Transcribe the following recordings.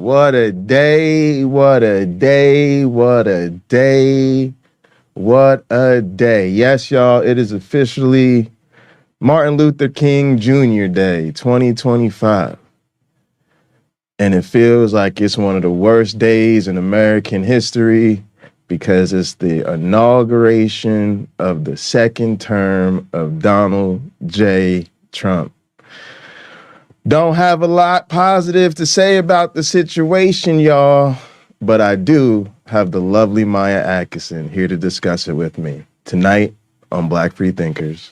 What a day, what a day, what a day, what a day. Yes, y'all, it is officially Martin Luther King Jr. Day, 2025. And it feels like it's one of the worst days in American history because it's the inauguration of the second term of Donald J. Trump. Don't have a lot positive to say about the situation, y'all, but I do have the lovely Maya Adkisson here to discuss it with me tonight on Black Freethinkers.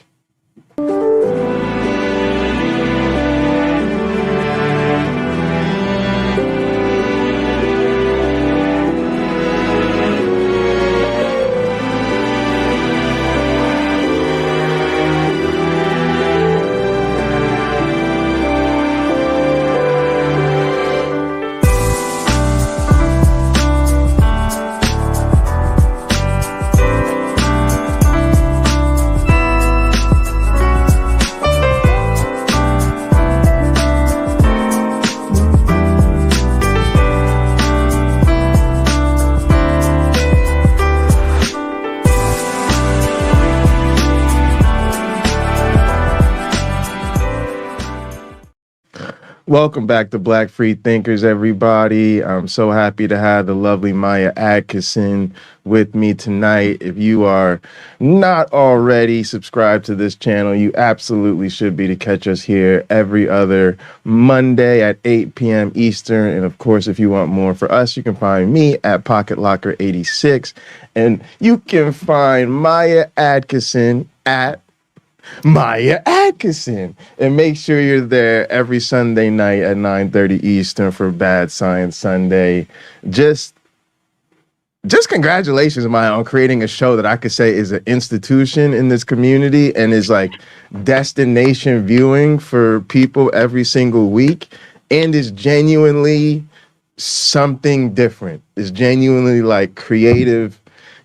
Welcome back to Black Freethinkers, everybody. I'm so happy to have the lovely Maya Adkisson with me tonight. If you are not already subscribed to this channel, you absolutely should be to catch us here every other Monday at 8 p.m. Eastern. And of course, if you want more for us, you can find me at Pocket Locker 86. And you can find Maya Adkisson at Maya Adkisson, and make sure you're there every Sunday night at 9:30 Eastern for Bad Science Sunday. Just congratulations, Maya, on creating a show that I could say is an institution in this community and is like destination viewing for people every single week, and is genuinely something different. It's genuinely like creative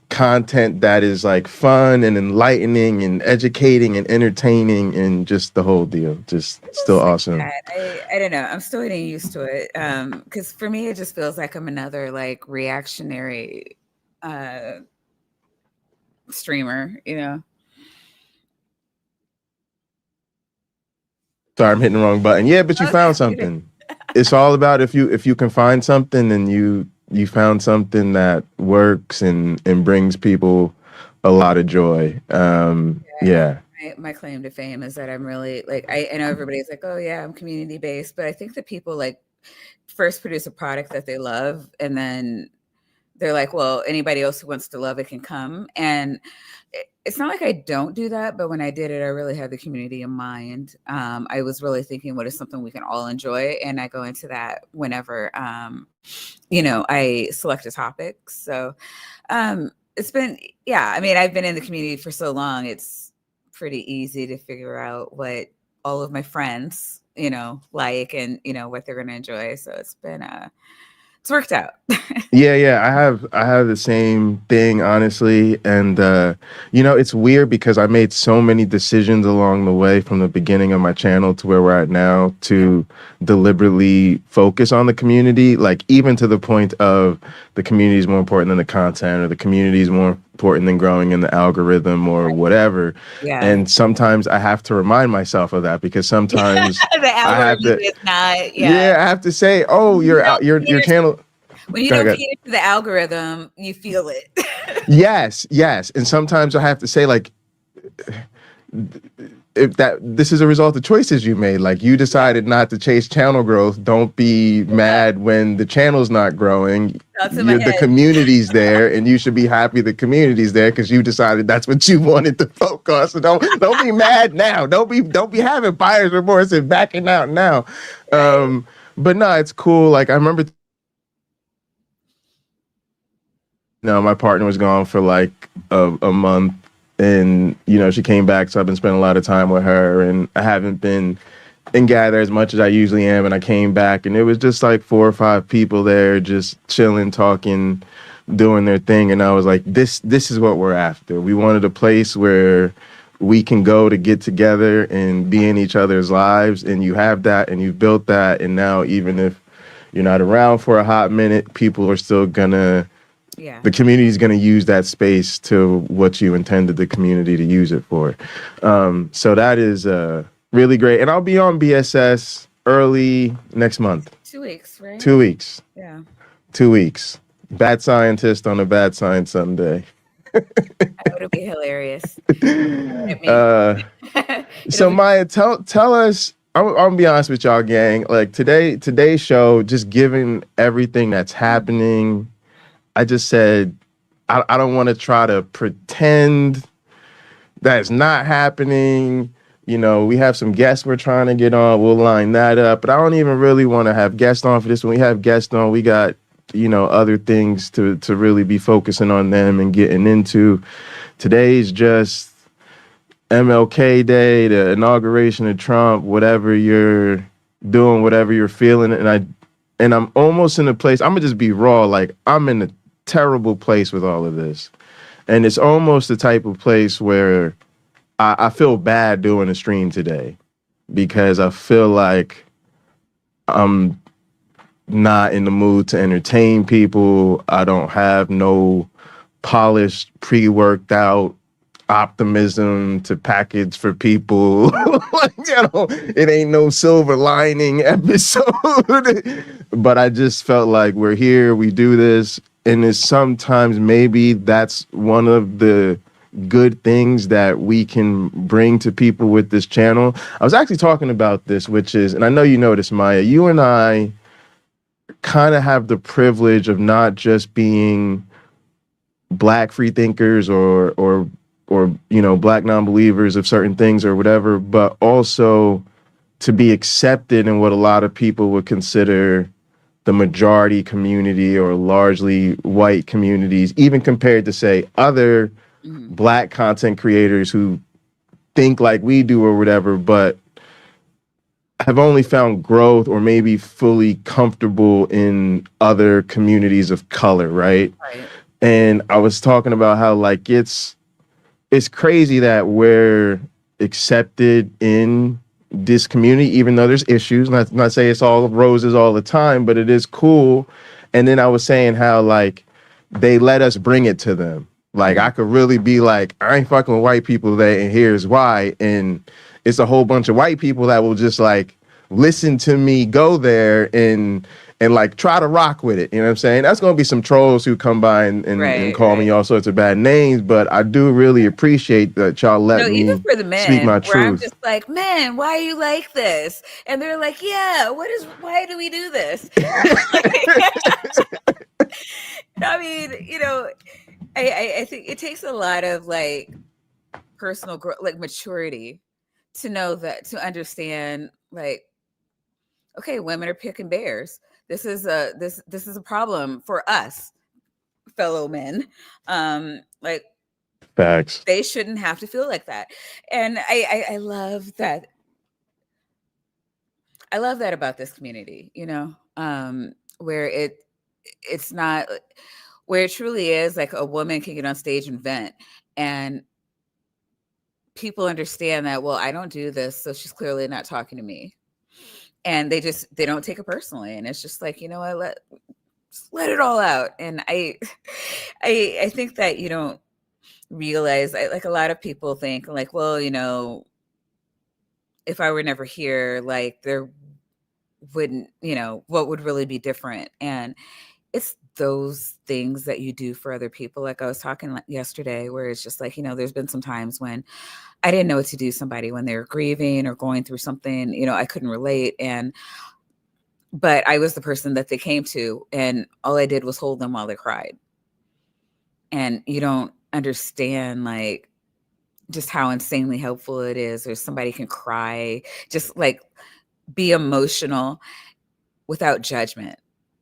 content that is like fun and enlightening and educating and entertaining and just the whole deal. Just still awesome. I don't know. I'm still getting used to it. Because for me, it just feels like I'm another like reactionary streamer, you know. Sorry, I'm hitting the wrong button. Yeah, but you found something. It's all about if you can find something and you found something that works and brings people a lot of joy. Yeah. My claim to fame is that I'm really like, I know everybody's like, oh yeah, I'm community based, but I think that people like first produce a product that they love, and then they're like, well, anybody else who wants to love it can come. And it's not like I don't do that, but when I did it, I really had the community in mind. I was really thinking, what is something we can all enjoy? And I go into that whenever, I select a topic. So it's been, yeah, I mean, I've been in the community for so long, it's pretty easy to figure out what all of my friends, like, and, what they're going to enjoy. So it's been, it's worked out. Yeah. I have the same thing, honestly. And, it's weird because I made so many decisions along the way from the beginning of my channel to where we're at now to deliberately focus on the community, like even to the point of the community is more important than the content, or the community is more important than growing in the algorithm or whatever. Yeah. And sometimes I have to remind myself of that because sometimes the algorithm is not. Yeah, I have to say, oh, your channel. When you don't feed into the algorithm, you feel it. Yes. And sometimes I have to say, like, if this is a result of choices you made, like you decided not to chase channel growth, don't be mad when the channel's not growing. The community's there, and you should be happy the community's there because you decided that's what you wanted to focus. So don't be mad now. Don't be having buyer's remorse and backing out now. But no, it's cool. Like I remember. No, my partner was gone for like a month, and she came back, so I've been spending a lot of time with her, and I haven't been in Gather as much as I usually am. And I came back, and it was just like 4 or 5 people there, just chilling, talking, doing their thing, and I was like, this is what we're after. We wanted a place where we can go to get together and be in each other's lives, and you have that, and you've built that, and now even if you're not around for a hot minute, people are still gonna, Yeah. the community is gonna use that space to what you intended the community to use it for. So that is really great. And I'll be on BSS early next month. 2 weeks, right? 2 weeks. Yeah. 2 weeks. Bad scientist on a bad science Sunday. It'll be hilarious. So Maya, tell us. I'm gonna be honest with y'all, gang. Like today's show, just given everything that's happening, I just said I don't want to try to pretend that it's not happening. You know, we have some guests we're trying to get on. We'll line that up. But I don't even really want to have guests on for this. When we have guests on, we got, other things to really be focusing on them and getting into. Today's just MLK Day, the inauguration of Trump, whatever you're doing, whatever you're feeling. And I'm almost in a place, I'm gonna just be raw, like I'm in a terrible place with all of this. And it's almost the type of place where I feel bad doing a stream today because I feel like I'm not in the mood to entertain people. I don't have no polished, pre-worked out optimism to package for people. Like, it ain't no silver lining episode. But I just felt like we're here, we do this, and it's sometimes maybe that's one of the good things that we can bring to people with this channel. I was actually talking about this, which is, and I know you know this, Maya, you and I kind of have the privilege of not just being Black freethinkers or Black non-believers of certain things or whatever, but also to be accepted in what a lot of people would consider the majority community or largely white communities, even compared to, say, other Black content creators who think like we do or whatever, but have only found growth or maybe fully comfortable in other communities of color, right? Right. And I was talking about how, like, it's crazy that we're accepted in this community, even though there's issues. Not say it's all roses all the time, but it is cool. And then I was saying how, like, they let us bring it to them. Like, I could really be like, I ain't fucking with white people today, and here's why. And it's a whole bunch of white people that will just, like, listen to me go there and like try to rock with it. You know what I'm saying? That's going to be some trolls who come by and call me all sorts of bad names, but I do really appreciate that y'all let me even for the men, speak my where truth. I'm just like, man, why are you like this? And they're like, yeah, why do we do this? I mean, I think it takes a lot of, like, personal growth, like maturity, to know that, to understand, like, okay, women are picking bears. This is a problem for us, fellow men. Like, Facts. they shouldn't have to feel like that. And I love that. I love that about this community, where it's not, where it truly is like a woman can get on stage and vent, and people understand that, well, I don't do this, so she's clearly not talking to me. And they don't take it personally. And it's just like, let it all out. And I think that you don't realize, like, a lot of people think, like, well, if I were never here, like, there wouldn't, what would really be different? And it's those things that you do for other people. Like I was talking yesterday, where it's just like, there's been some times when I didn't know what to do somebody when they were grieving or going through something, I couldn't relate. But I was the person that they came to, and all I did was hold them while they cried. And you don't understand, like, just how insanely helpful it is. Or somebody can cry, just like be emotional without judgment.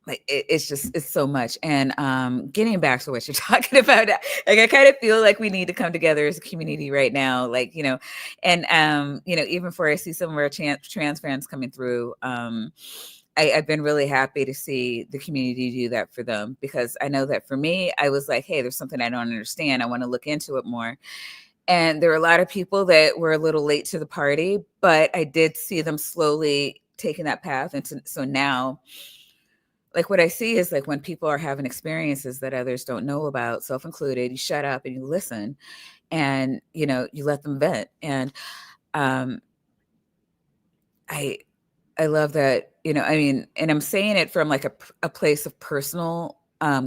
Like, it's so much. And getting back to what you're talking about, like, I kind of feel like we need to come together as a community right now, like, and even before I see some of our trans fans coming through, I've been really happy to see the community do that for them, because I know that for me, I was like, hey, there's something I don't understand. I want to look into it more. And there were a lot of people that were a little late to the party, but I did see them slowly taking that path. And so now like what I see is like when people are having experiences that others don't know about, self-included, you shut up and you listen, and you know, you let them vent. And um I I love that, you know, I mean, and I'm saying it from like a place of personal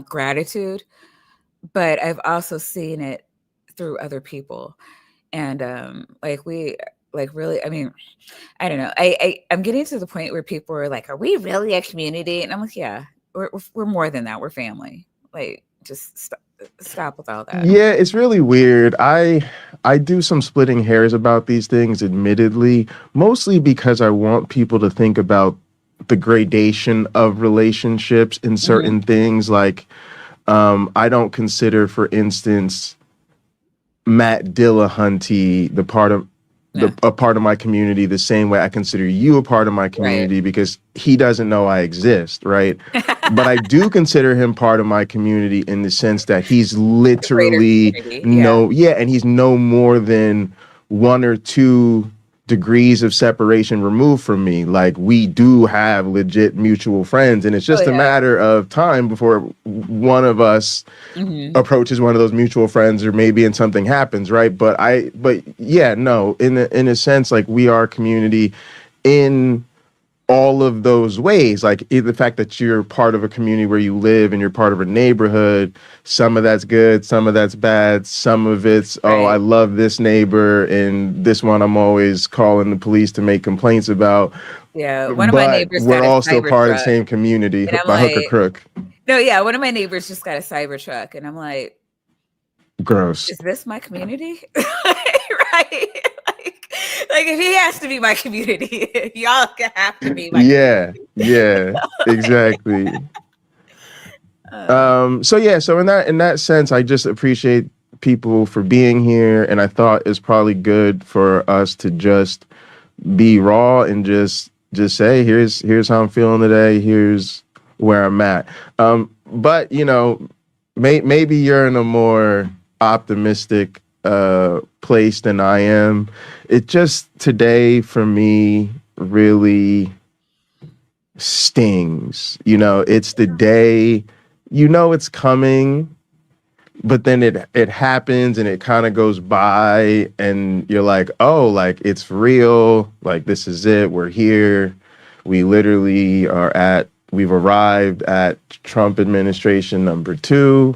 gratitude, but I've also seen it through other people. And like we like really, I mean, I don't know. I'm getting to the point where people are like, "Are we really a community?" And I'm like, "Yeah, we're more than that. We're family." Like, just stop with all that. Yeah, it's really weird. I do some splitting hairs about these things, admittedly, mostly because I want people to think about the gradation of relationships in Hmm. certain things. Like, I don't consider, for instance, Matt Dillahunty Yeah, a part of my community the same way I consider you a part of my right. community, because he doesn't know I exist, right? But I do consider him part of my community in the sense that he's The greater literally community. Yeah. and he's no more than 1 or 2 degrees of separation removed from me. Like, we do have legit mutual friends, and it's Oh just a yeah. matter of time before one of us Hmm. approaches one of those mutual friends, or maybe and something happens, right? But yeah, no, in a sense, like, we are a community in all of those ways. Like, the fact that you're part of a community where you live and you're part of a neighborhood, some of that's good, some of that's bad, some of it's, oh, I Right. love this neighbor, and this one I'm always calling the police to make complaints about. Yeah. One of my But neighbors we're got a all still cyber part of the truck, same community, and I'm by hook or like, crook. no, yeah. One of my neighbors just got a cyber truck, and I'm like, Gross. is this my community? Right? Like if he has to be my community, y'all have to be my Yeah, community. yeah, exactly. Uh, So yeah, so in that sense, I just appreciate people for being here, and I thought it's probably good for us to just be raw and just say, here's how I'm feeling today, here's where I'm at. But you know, maybe you're in a more optimistic place than I am. It just, today for me, really stings. You know, it's the day, you know it's coming, but then it happens and it kind of goes by, and you're like, oh, like, it's real, like, this is it, we're here. We literally we've arrived at Trump administration number 2.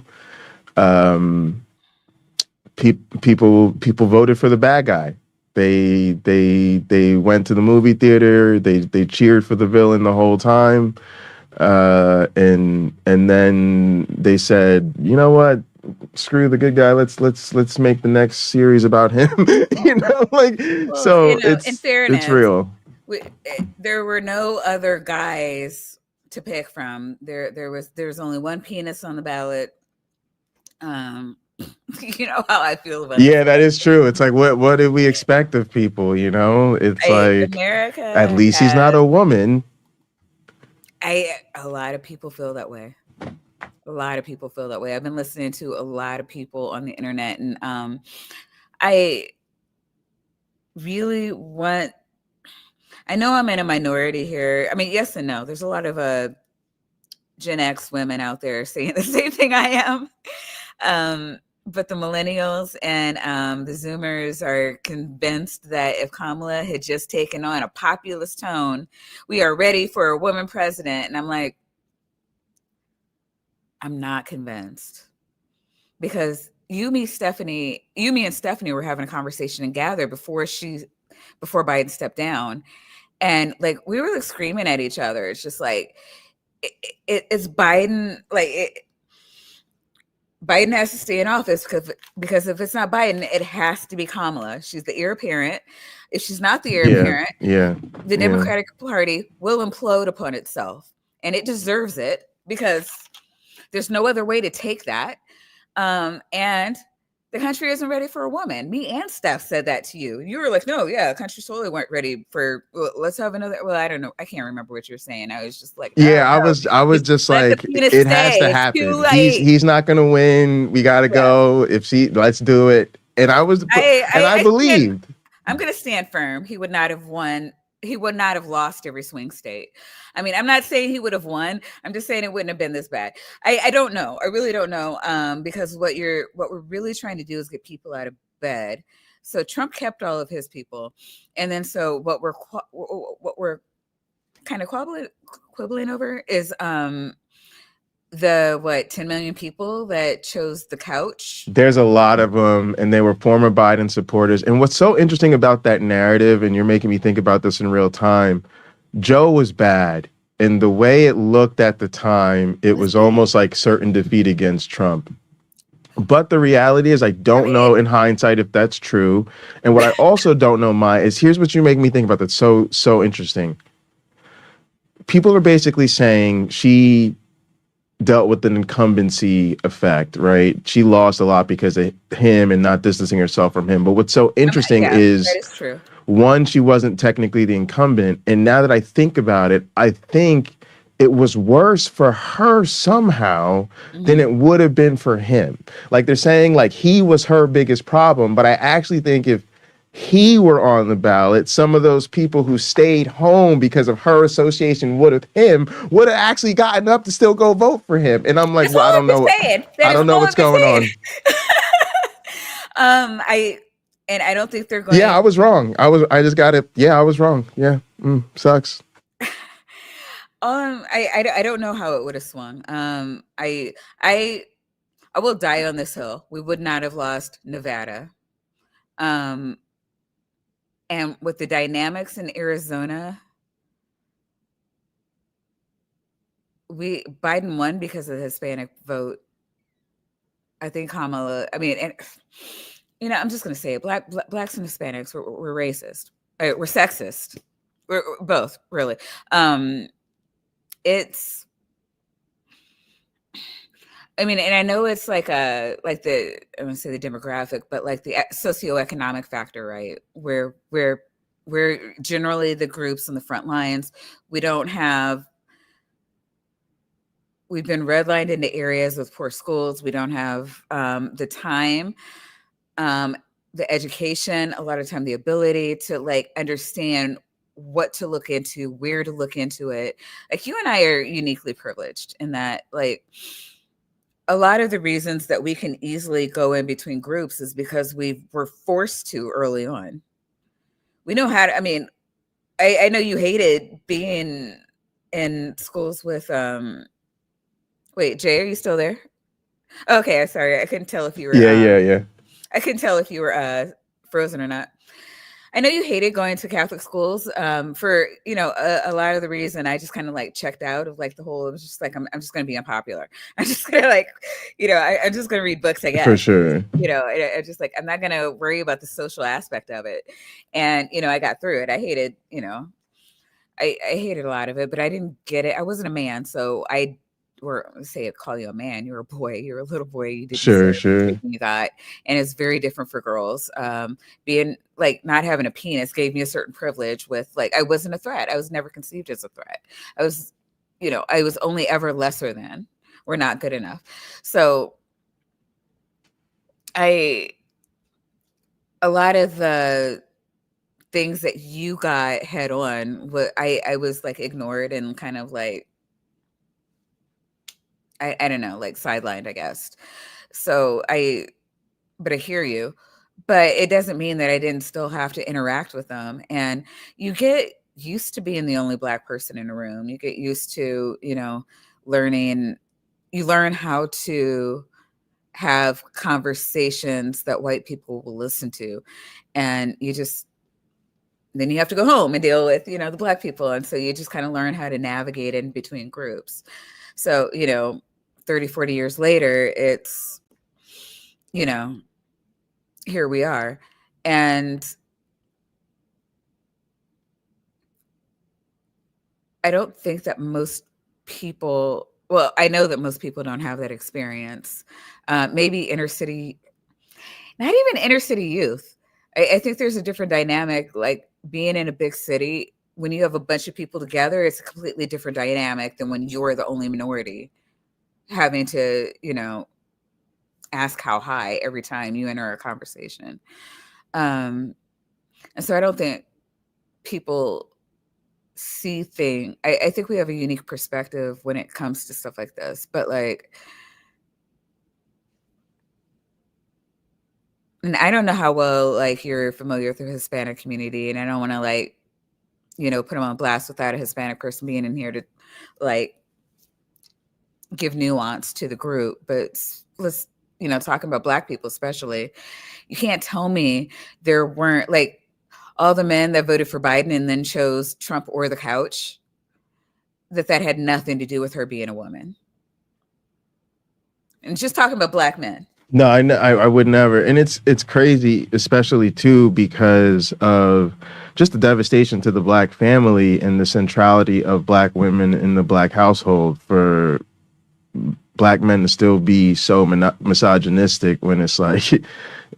People voted for the bad guy. They went to the movie theater. They cheered for the villain the whole time, and then they said, you know what? Screw the good guy. Let's make the next series about him. You know, like, well, you so know, in it's fairness, real. there were no other guys to pick from. There was only one penis on the ballot. Um, you know how I feel about the Yeah, that fact is true. It's like, what did we expect of people? You know, it's like, at America least he's not has. a woman. A lot of people feel that way. A lot of people feel that way. I've been listening to a lot of people on the internet, and I really want. I know I'm in a minority here. I mean, yes and no. There's a lot of Gen X women out there saying the same thing I am. But the millennials and the Zoomers are convinced that if Kamala had just taken on a populist tone, we are ready for a woman president. And I'm like, I'm not convinced, because you, me, and Stephanie were having a conversation and Gather before Biden stepped down, and like we were like screaming at each other. It's just like it's Biden. Biden has to stay in office because if it's not Biden, it has to be Kamala. She's the heir apparent. If she's not the heir Yeah, apparent, yeah, the yeah. Democratic Party will implode upon itself, and it deserves it because there's no other way to take that. And the country isn't ready for a woman. Me and Steph said that to you. You were like, no, yeah, the country totally weren't ready for, well, let's have another. Well, I don't know. I can't remember what you're saying. I was just like, Yeah, oh, no, I was just just let the like, penis it has to stay. It's too happen. late. He's not gonna win. We gotta Yeah. go. Let's do it. And I I, and I I stand, believed. I'm going to stand firm. He would not have won he would not have lost every swing state. I mean, I'm not saying he would have won. I'm just saying it wouldn't have been this bad. I don't know. I really don't know. Because what we're really trying to do is get people out of bed. So Trump kept all of his people, and then so what we're kind of quibbling over is the 10 million people that chose the couch. There's a lot of them, and they were former Biden supporters. And what's so interesting about that narrative, and you're making me think about this in real time, Joe was bad. And the way it looked at the time, it was almost like certain defeat against Trump. But the reality is, I don't know in hindsight if that's true. And what I also don't know, Mai, is here's what you make me think about that's so interesting. People are basically saying she dealt with an incumbency effect, right? She lost a lot because of him and not distancing herself from him. But what's so interesting is, that is true. One, she wasn't technically the incumbent. And now that I think about it, I think it was worse for her somehow than it would have been for him. Like they're saying like he was her biggest problem, but I actually think if he were on the ballot, some of those people who stayed home because of her association with him would have actually gotten up to still go vote for him. And I'm like, well, I don't know. I don't know what's going on. I don't think they're going. Yeah, I was wrong. I just got it. Yeah, I was wrong. Yeah, sucks. I don't know how it would have swung. I will die on this hill. We would not have lost Nevada. And with the dynamics in Arizona, Biden won because of the Hispanic vote. I think Kamala, I mean, and I'm just going to say it. Blacks and Hispanics were racist. We're sexist. We're both, really. It's, I mean, and I know it's like I want to say the demographic, but like the socioeconomic factor, right? Where we're generally the groups on the front lines. We've been redlined into areas with poor schools. We don't have the time, the education, a lot of time, the ability to like understand what to look into, where to look into it. Like you and I are uniquely privileged in that, like, a lot of the reasons that we can easily go in between groups is because we were forced to early on. We know how to, I mean, I know you hated being in schools with, wait, Jay, are you still there? Okay, sorry. I couldn't tell if you were. Yeah. I couldn't tell if you were frozen or not. I know you hated going to Catholic schools for, a lot of the reason I just kind of like checked out of like the whole, it was just like, I'm just going to be unpopular. I'm just going to like, I'm just going to read books, I guess. For sure. I just like, I'm not going to worry about the social aspect of it. And, I got through it. I hated, I hated a lot of it, but I didn't get it. I wasn't a man. So call you a man, you're a boy, you're a little boy, you didn't sure you got, and it's very different for girls. Being like not having a penis gave me a certain privilege with like I wasn't a threat. I was never conceived as a threat. I was only ever lesser than or not good enough. So a lot of the things that you got head on, I was like ignored and kind of like I don't know, like sidelined, I guess. So but I hear you, but it doesn't mean that I didn't still have to interact with them. And you get used to being the only Black person in a room. You get used to, learn how to have conversations that white people will listen to. And then you have to go home and deal with, the Black people. And so you just kind of learn how to navigate in between groups. So, 30, 40 years later, it's, here we are. And I don't think that most people, well, I know that most people don't have that experience. Maybe inner city, not even inner city youth. I think there's a different dynamic, like being in a big city. When you have a bunch of people together, it's a completely different dynamic than when you're the only minority having to, ask how high every time you enter a conversation. And so I don't think people see things. I think we have a unique perspective when it comes to stuff like this, but like, and I don't know how well like you're familiar with the Hispanic community, and I don't want to like, put them on blast without a Hispanic person being in here to like give nuance to the group. But let's, talking about Black people especially, you can't tell me there weren't like all the men that voted for Biden and then chose Trump or the couch, that had nothing to do with her being a woman. And just talking about Black men. No, I would never. And it's crazy, especially too, because of just the devastation to the Black family and the centrality of Black women in the Black household, for Black men to still be so misogynistic when it's like,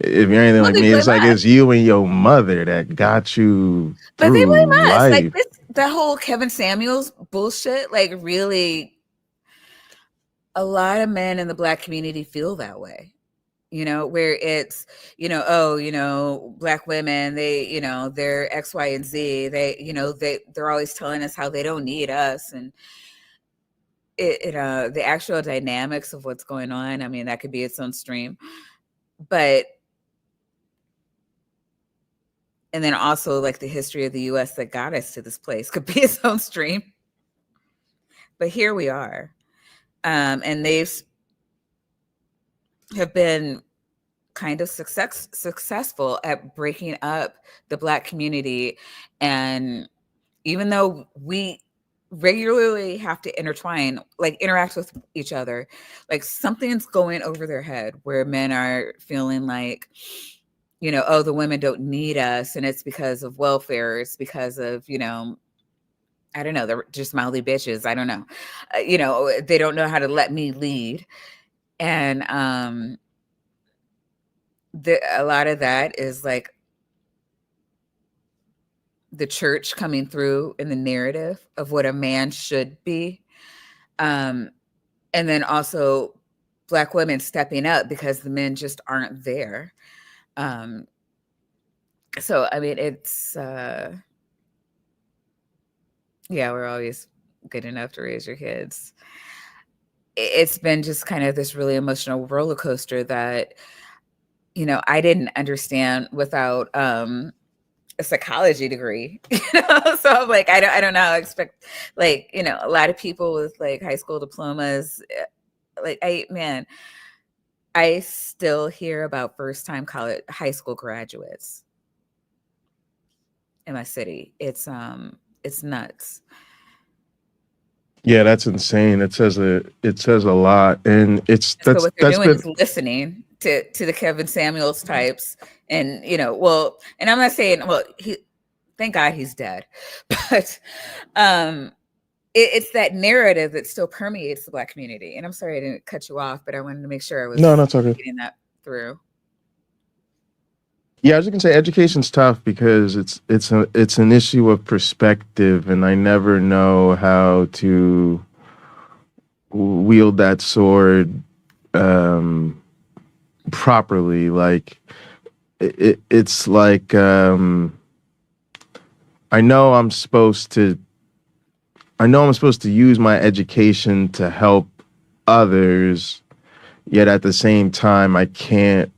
if you're anything like me, it's like it's you and your mother that got you through. But they blame us. Like that whole Kevin Samuels bullshit, like really, a lot of men in the Black community feel that way. Where it's, Black women, they, they're X, Y, and Z. They're always telling us how they don't need us. And the actual dynamics of what's going on, I mean, that could be its own stream. But, and then also like the history of the US that got us to this place could be its own stream. But here we are. And they've have been kind of successful at breaking up the Black community. And even though we regularly have to interact with each other, like something's going over their head where men are feeling like, oh, the women don't need us. And it's because of welfare. It's because of, I don't know, they're just mouthy bitches. I don't know. They don't know how to let me lead. And a lot of that is like the church coming through in the narrative of what a man should be. And then also Black women stepping up because the men just aren't there. So, I mean, it's, we're always good enough to raise your kids. It's been just kind of this really emotional roller coaster that, I didn't understand without a psychology degree. So I'm like, I don't know how to expect, like, a lot of people with like high school diplomas, like I still hear about first-time high school graduates in my city. It's nuts. Yeah, that's insane. It says a lot, and that's what they're doing is listening to the Kevin Samuels types, and and I'm not saying, thank God he's dead, but it's that narrative that still permeates the Black community. And I'm sorry I didn't cut you off, but I wanted to make sure I was getting that through. Yeah, I was just gonna say education's tough because it's an issue of perspective, and I never know how to wield that sword properly. Like it's like I know I'm supposed to use my education to help others, yet at the same time I can't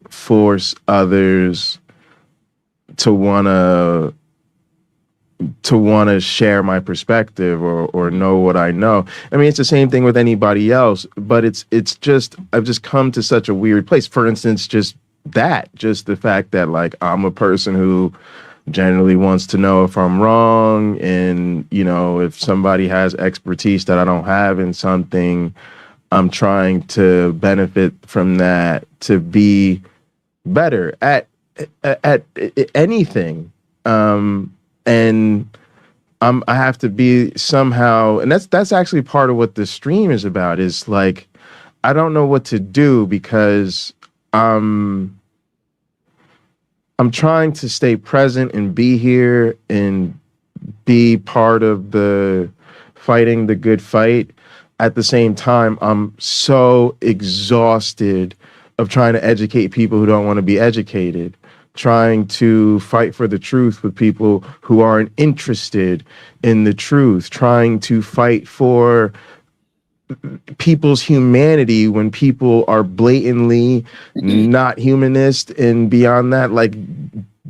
force others to wanna share my perspective or know what I know. I mean, it's the same thing with anybody else, but it's just I've just come to such a weird place. For instance, just the fact that like I'm a person who generally wants to know if I'm wrong, and if somebody has expertise that I don't have in something, I'm trying to benefit from that to be better at anything, and I have to be somehow, and that's actually part of what this stream is about. Is like I don't know what to do because I'm trying to stay present and be here and be part of the fighting the good fight. At the same time, I'm so exhausted of trying to educate people who don't want to be educated, trying to fight for the truth with people who aren't interested in the truth, trying to fight for people's humanity when people are blatantly not humanist, and beyond that, like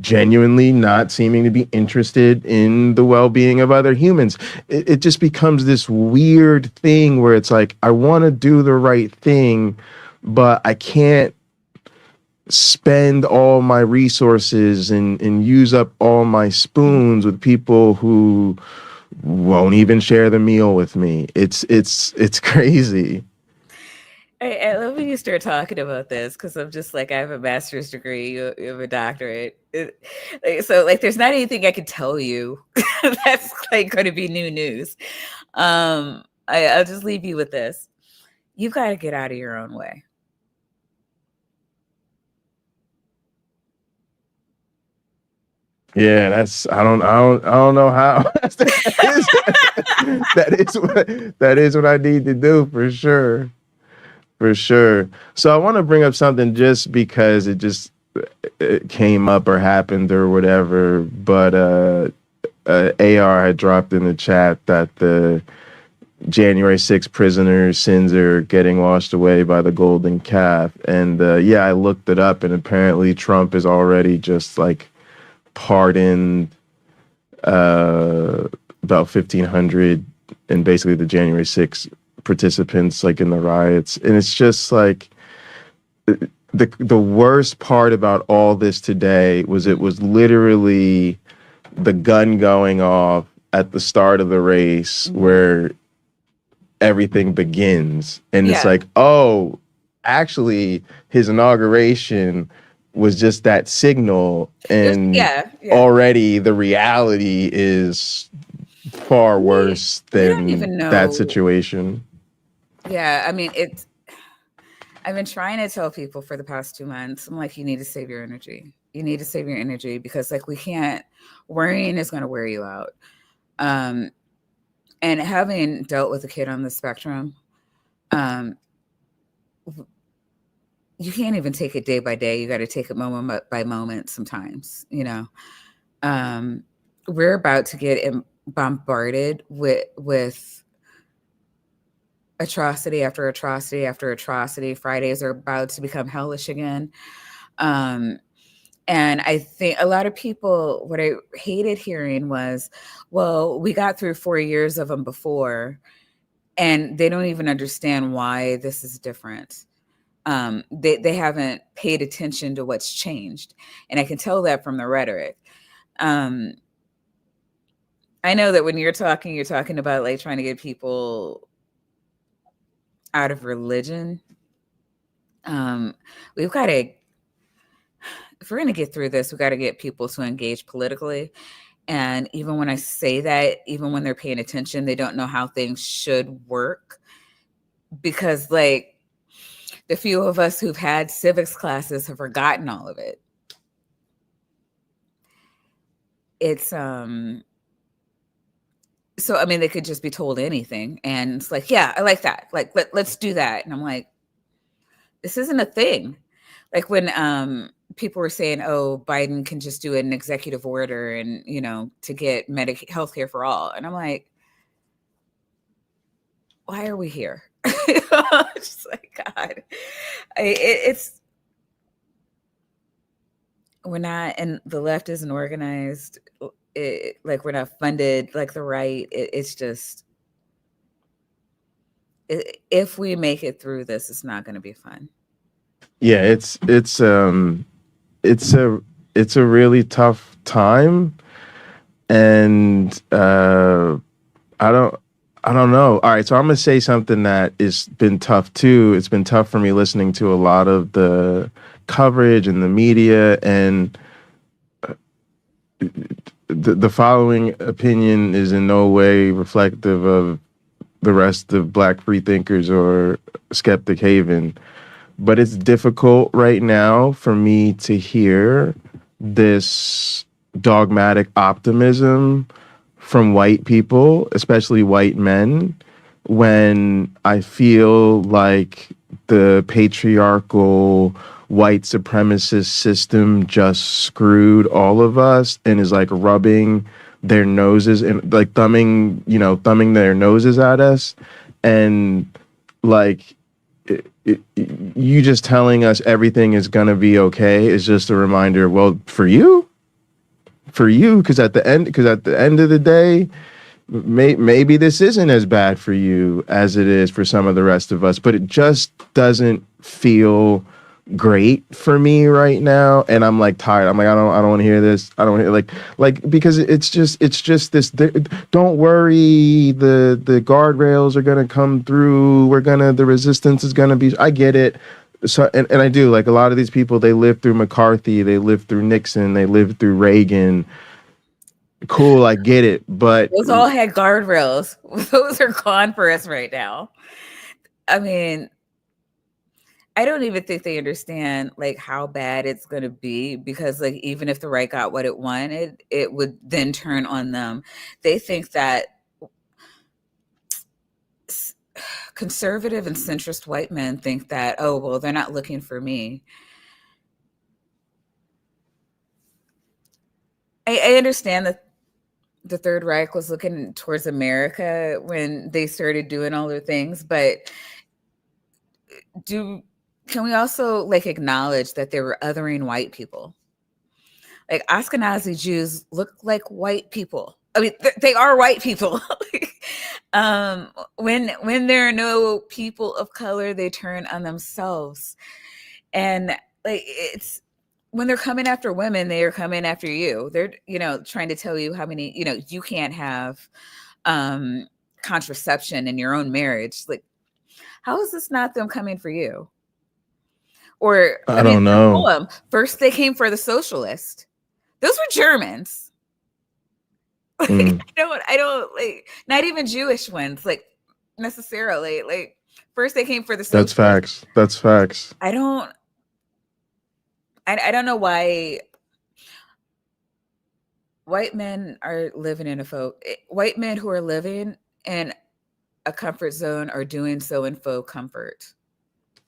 genuinely not seeming to be interested in the well-being of other humans. It just becomes this weird thing where it's like, I want to do the right thing, but I can't spend all my resources and use up all my spoons with people who won't even share the meal with me. It's crazy. I love when you start talking about this, because I'm just like, I have a master's degree, you have a doctorate. So like, there's not anything I could tell you that's like going to be new news. I'll just leave you with this. You've got to get out of your own way. Yeah, I don't know how. that is what I need to do, for sure. For sure. So I want to bring up something just because it came up or happened or whatever, but AR had dropped in the chat that the January 6th prisoners' sins are getting washed away by the golden calf. And yeah, I looked it up, and apparently Trump is already just like pardoned about 1,500 and basically the January 6th participants like in the riots. And it's just like the worst part about all this today was it was literally the gun going off at the start of the race where everything begins. And it's like, oh, actually his inauguration was just that signal, and already the reality is far worse than that situation. Yeah, I mean, I've been trying to tell people for the past 2 months, I'm like, you need to save your energy. You need to save your energy, because like worrying is going to wear you out. And having dealt with a kid on the spectrum, you can't even take it day by day. You got to take it moment by moment sometimes, you know. We're about to get bombarded with atrocity after atrocity after atrocity. Fridays are about to become hellish again. And I think a lot of people, what I hated hearing was, well, we got through 4 years of them before, and they don't even understand why this is different. They haven't paid attention to what's changed. And I can tell that from the rhetoric. I know that when you're talking about like trying to get people out of religion. We've got to, if we're going to get through this, we've got to get people to engage politically. And even when I say that, even when they're paying attention, they don't know how things should work, because like the few of us who've had civics classes have forgotten all of it. It's, so, I mean, they could just be told anything, and it's like, yeah, I like that. Like, let's do that. And I'm like, this isn't a thing. Like when people were saying, oh, Biden can just do an executive order and, you know, to get healthcare for all. And I'm like, why are we here? Just like, God, we're not, and the left isn't organized. Like we're not funded like the right. It's just, if we make it through this, it's not going to be fun. Yeah, it's a really tough time, and I don't know. All right, so I'm gonna say something that has been tough too. It's been tough for me listening to a lot of the coverage and the media, and the following opinion is in no way reflective of the rest of Black Freethinkers or Skeptic Haven. But it's difficult right now for me to hear this dogmatic optimism from white people, especially white men, when I feel like the patriarchal white supremacist system just screwed all of us and is like rubbing their noses and like thumbing their noses at us. And like you just telling us everything is gonna be okay is just a reminder. Well, for you, because at the end of the day, maybe this isn't as bad for you as it is for some of the rest of us, but it just doesn't feel great for me right now. And I'm like tired. I'm like, I don't want to hear this. I don't want to like because it's just this. Don't worry, the guardrails are gonna come through. The resistance is gonna be. I get it. So and I do, like, a lot of these people, they lived through McCarthy, they lived through Nixon, they lived through Reagan. Cool, I get it, but those all had guardrails. Those are gone for us right now. I mean, I don't even think they understand like how bad it's going to be, because like even if the right got what it wanted, it would then turn on them. They think that conservative and centrist white men think that, oh, well, they're not looking for me. I understand that the Third Reich was looking towards America when they started doing all their things, but can we also like acknowledge that they were othering white people? Like Ashkenazi Jews look like white people. I mean, they are white people. When there are no people of color, they turn on themselves. And like it's when they're coming after women, they are coming after you. They're, trying to tell you how many, you can't have contraception in your own marriage. Like, how is this not them coming for you? Or I don't know. First they came for the socialist. Those were Germans. I don't like, not even Jewish ones, like necessarily. Like first they came for the socialist. That's facts. I don't know why white men are living in white men who are living in a comfort zone are doing so in faux comfort.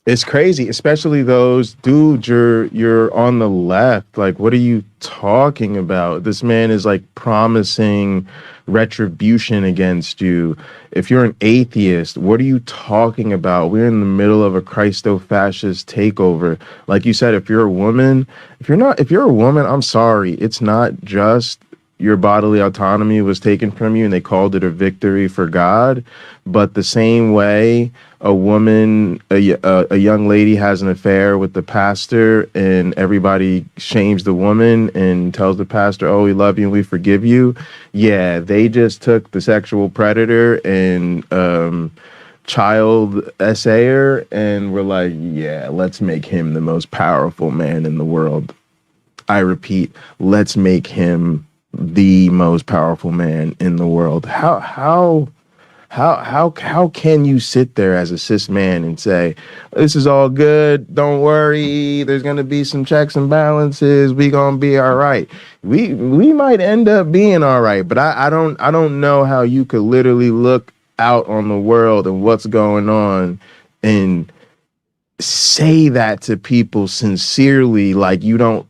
It's crazy, especially those dudes. You're on the left. Like, what are you talking about? This man is like promising retribution against you. If you're an atheist, what are you talking about? We're in the middle of a Christo-fascist takeover. Like you said, if you're a woman, if you're a woman, I'm sorry. It's not just your bodily autonomy was taken from you and they called it a victory for God. But the same way a woman, a young lady has an affair with the pastor and everybody shames the woman and tells the pastor, oh, we love you and we forgive you. Yeah, they just took the sexual predator and child essayer and were like, yeah, let's make him the most powerful man in the world. I repeat, let's make him the most powerful man in the world. How can you sit there as a cis man and say, this is all good, don't worry, there's gonna be some checks and balances, we gonna be all right. We might end up being all right, but I don't know how you could literally look out on the world and what's going on and say that to people sincerely, like you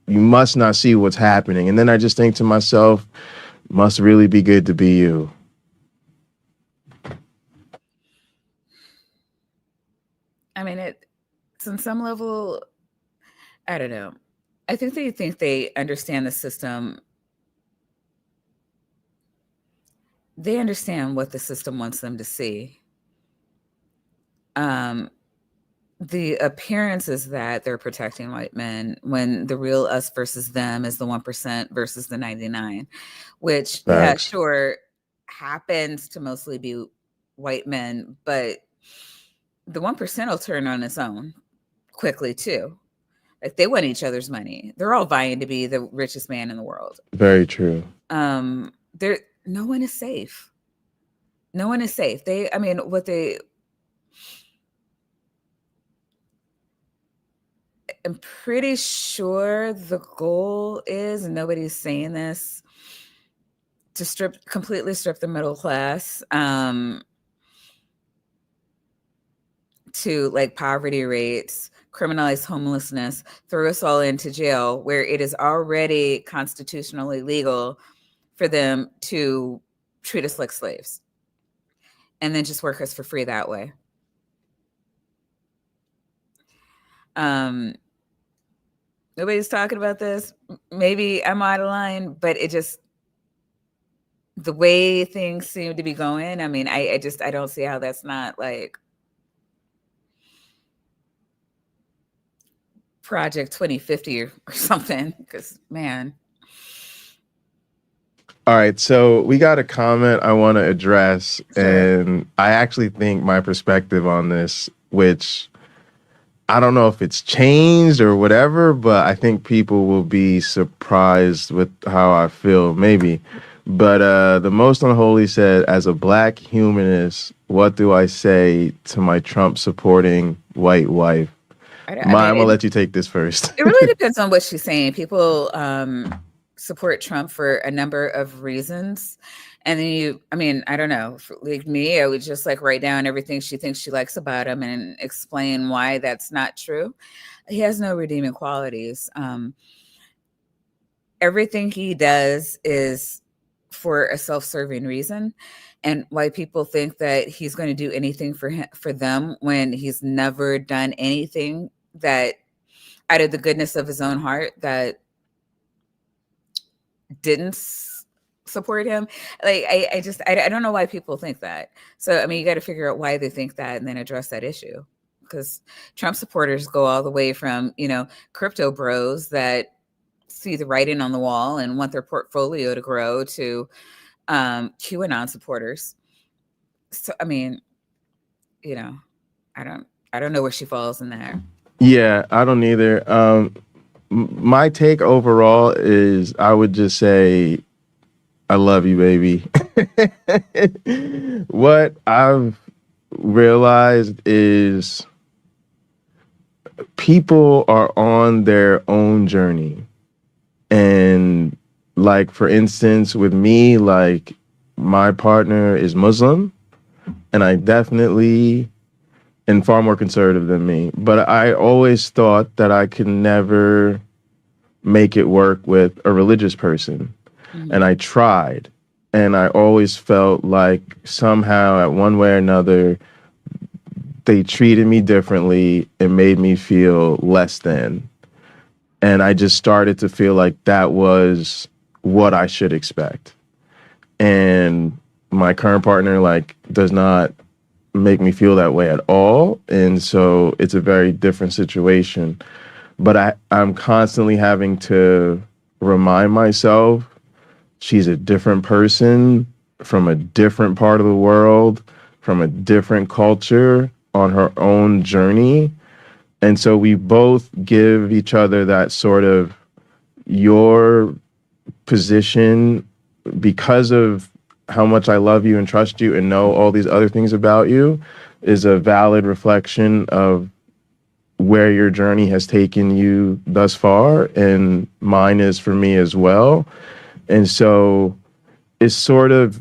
must not see what's happening. And then I just think to myself, must really be good to be you. I mean, it's on some level, I don't know. I think they understand the system. They understand what the system wants them to see. The appearance is that they're protecting white men when the real us versus them is the 1% versus the 99, which, yeah, sure, happens to mostly be white men, but the 1% will turn on its own quickly too. Like they want each other's money. They're all vying to be the richest man in the world. Very true. No one is safe. No one is safe. I'm pretty sure the goal is, and nobody's saying this, to completely strip the middle class, to like poverty rates criminalize homelessness, throw us all into jail where it is already constitutionally legal for them to treat us like slaves, and then just work us for free that way. Nobody's talking about this. Maybe I'm out of line, but it just, the way things seem to be going, I mean, I don't see how that's not like Project 2050 or something, because man. All right, so we got a comment I want to address, Sure. and I actually think my perspective on this, which I don't know if it's changed or whatever, but I think people will be surprised with how I feel, maybe. But the Most Unholy said, as a black humanist, what do I say to my Trump-supporting white wife? I'm going to let you take this first. It really depends on what she's saying. People support Trump for a number of reasons. And then I don't know, like me, I would just like write down everything she thinks she likes about him and explain why that's not true. He has no redeeming qualities. Everything he does is for a self-serving reason. And why people think that he's going to do anything for them when he's never done anything that out of the goodness of his own heart that didn't support him. Like, I don't know why people think that. So, I mean, you got to figure out why they think that and then address that issue. Because Trump supporters go all the way from, crypto bros that see the writing on the wall and want their portfolio to grow to QAnon supporters. So, I mean, I don't know where she falls in there. Yeah, I don't either. My take overall is I would just say, I love you, baby. What I've realized is people are on their own journey. And like, for instance, with me, like my partner is Muslim and I definitely and far more conservative than me. But I always thought that I could never make it work with a religious person. Mm-hmm. And I tried. And I always felt like somehow, at one way or another, they treated me differently and made me feel less than. And I just started to feel like that was what I should expect. And my current partner, like, does not make me feel that way at all. And so it's a very different situation. But I'm constantly having to remind myself she's a different person from a different part of the world, from a different culture, on her own journey. And so we both give each other that sort of, your position, because of how much I love you and trust you and know all these other things about you, is a valid reflection of where your journey has taken you thus far, and mine is for me as well. And so it's sort of,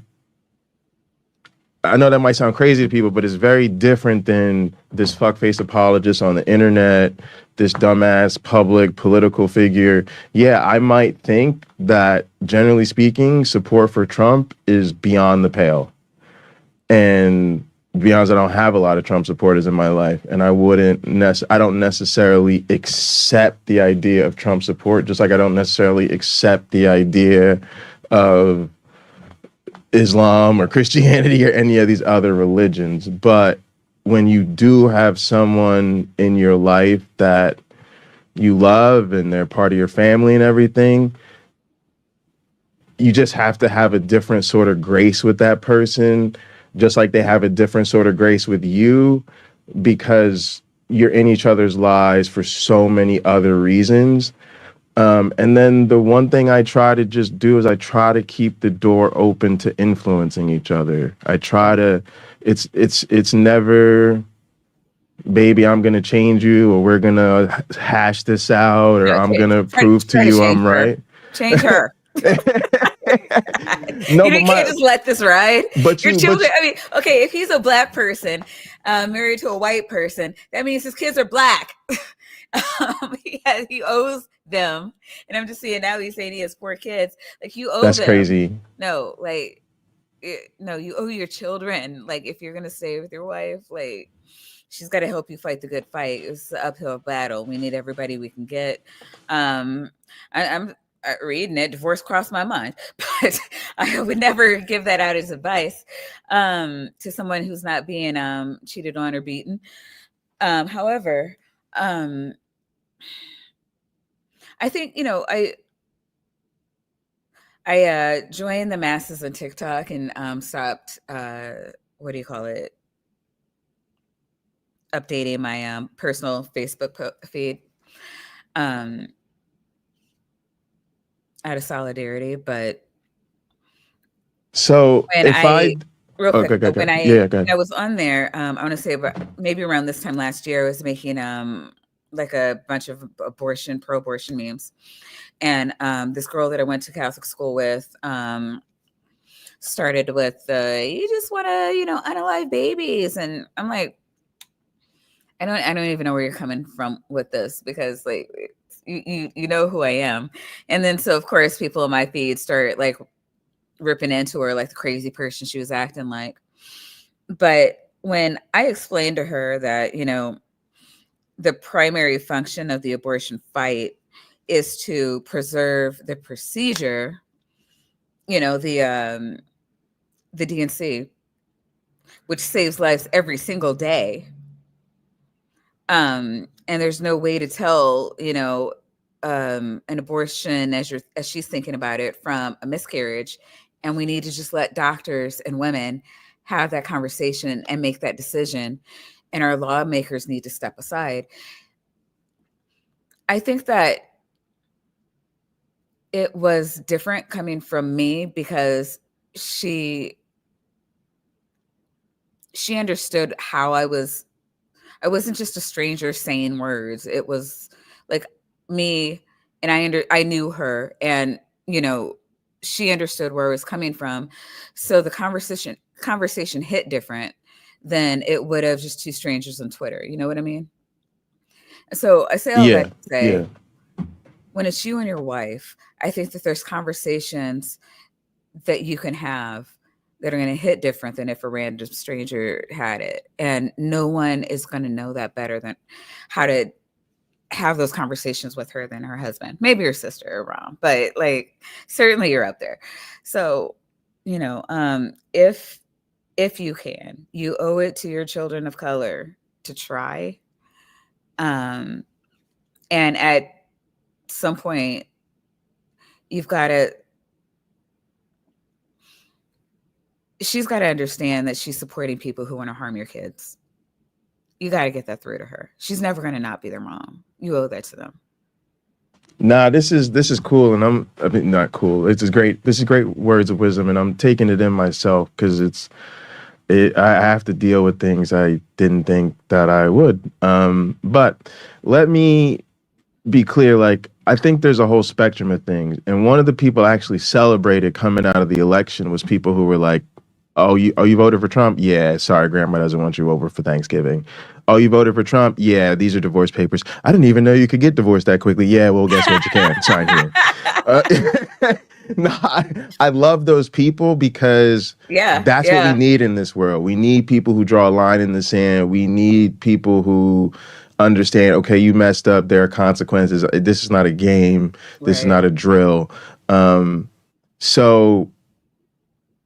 I know that might sound crazy to people, but it's very different than this fuckface apologist on the internet, this dumbass public political figure. Yeah, I might think that, generally speaking, support for Trump is beyond the pale. And to be honest, I don't have a lot of Trump supporters in my life, and I don't necessarily accept the idea of Trump support, just like I don't necessarily accept the idea of Islam or Christianity or any of these other religions. But when you do have someone in your life that you love and they're part of your family and everything, you just have to have a different sort of grace with that person, just like they have a different sort of grace with you, because you're in each other's lives for so many other reasons. And then the one thing I try to just do is I try to keep the door open to influencing each other. I try to, it's never, baby, I'm going to change you, or we're going to hash this out, or I'm going to prove to you I'm right. Change her. No, you can't just let this ride. But your children, I mean, okay, if he's a black person married to a white person, that means his kids are black. He owes them. And I'm just seeing now he's saying he has 4 kids. Like, you owe That's them. crazy. No, like, no, you owe your children. Like, if you're going to stay with your wife, like, she's got to help you fight the good fight. It's an uphill battle. We need everybody we can get. I'm reading it. Divorce crossed my mind, but I would never give that out as advice to someone who's not being cheated on or beaten. However, I think, I joined the masses on TikTok and stopped, what do you call it? Updating my personal Facebook feed out of solidarity. But So when if I real quick, okay, when yeah, I was on there, I want to say maybe around this time last year, I was making like a bunch of pro-abortion memes. And this girl that I went to Catholic school with started with you just want to, unalive babies. And I'm like, I don't even know where you're coming from with this, because like you know who I am. And then so of course people in my feed start like ripping into her like the crazy person she was acting like. But when I explained to her that, the primary function of the abortion fight is to preserve the procedure, the DNC, which saves lives every single day. And there's no way to tell, an abortion as she's thinking about it from a miscarriage. And we need to just let doctors and women have that conversation and make that decision. And our lawmakers need to step aside. I think that it was different coming from me because she understood how I wasn't just a stranger saying words. It was like me, and I knew her, and she understood where I was coming from. So the conversation hit different than it would have just 2 strangers on Twitter. You know what I mean? So I say all that to say, when it's you and your wife, I think that there's conversations that you can have that are going to hit different than if a random stranger had it. And no one is going to know that better than how to have those conversations with her than her husband. Maybe your sister or Ron, but like certainly you're up there. So, if you can, you owe it to your children of color to try. And at some point, she's got to understand that she's supporting people who want to harm your kids. You got to get that through to her. She's never going to not be their mom. You owe that to them. Nah, this is cool, and not cool. This is great words of wisdom, and I'm taking it in myself because I have to deal with things I didn't think that I would. But let me be clear, like, I think there's a whole spectrum of things. And one of the people I actually celebrated coming out of the election was people who were like, oh, you voted for Trump? Yeah, sorry, grandma doesn't want you over for Thanksgiving. Oh, you voted for Trump? Yeah, these are divorce papers. I didn't even know you could get divorced that quickly. Yeah, well, guess what? You can. Sign here. No, I love those people because that's what we need in this world. We need people who draw a line in the sand. We need people who understand, okay, you messed up. There are consequences. This is not a game. This is not a drill. So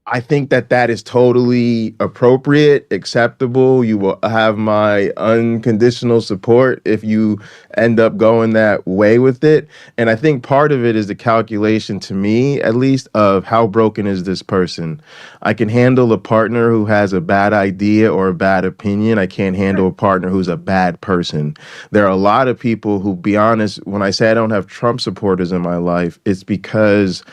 I think that is totally appropriate, acceptable. You will have my unconditional support if you end up going that way with it. And I think part of it is the calculation, to me at least, of how broken is this person. I can handle a partner who has a bad idea or a bad opinion. I can't handle a partner who's a bad person. There are a lot of people who, be honest, when I say I don't have Trump supporters in my life, it's because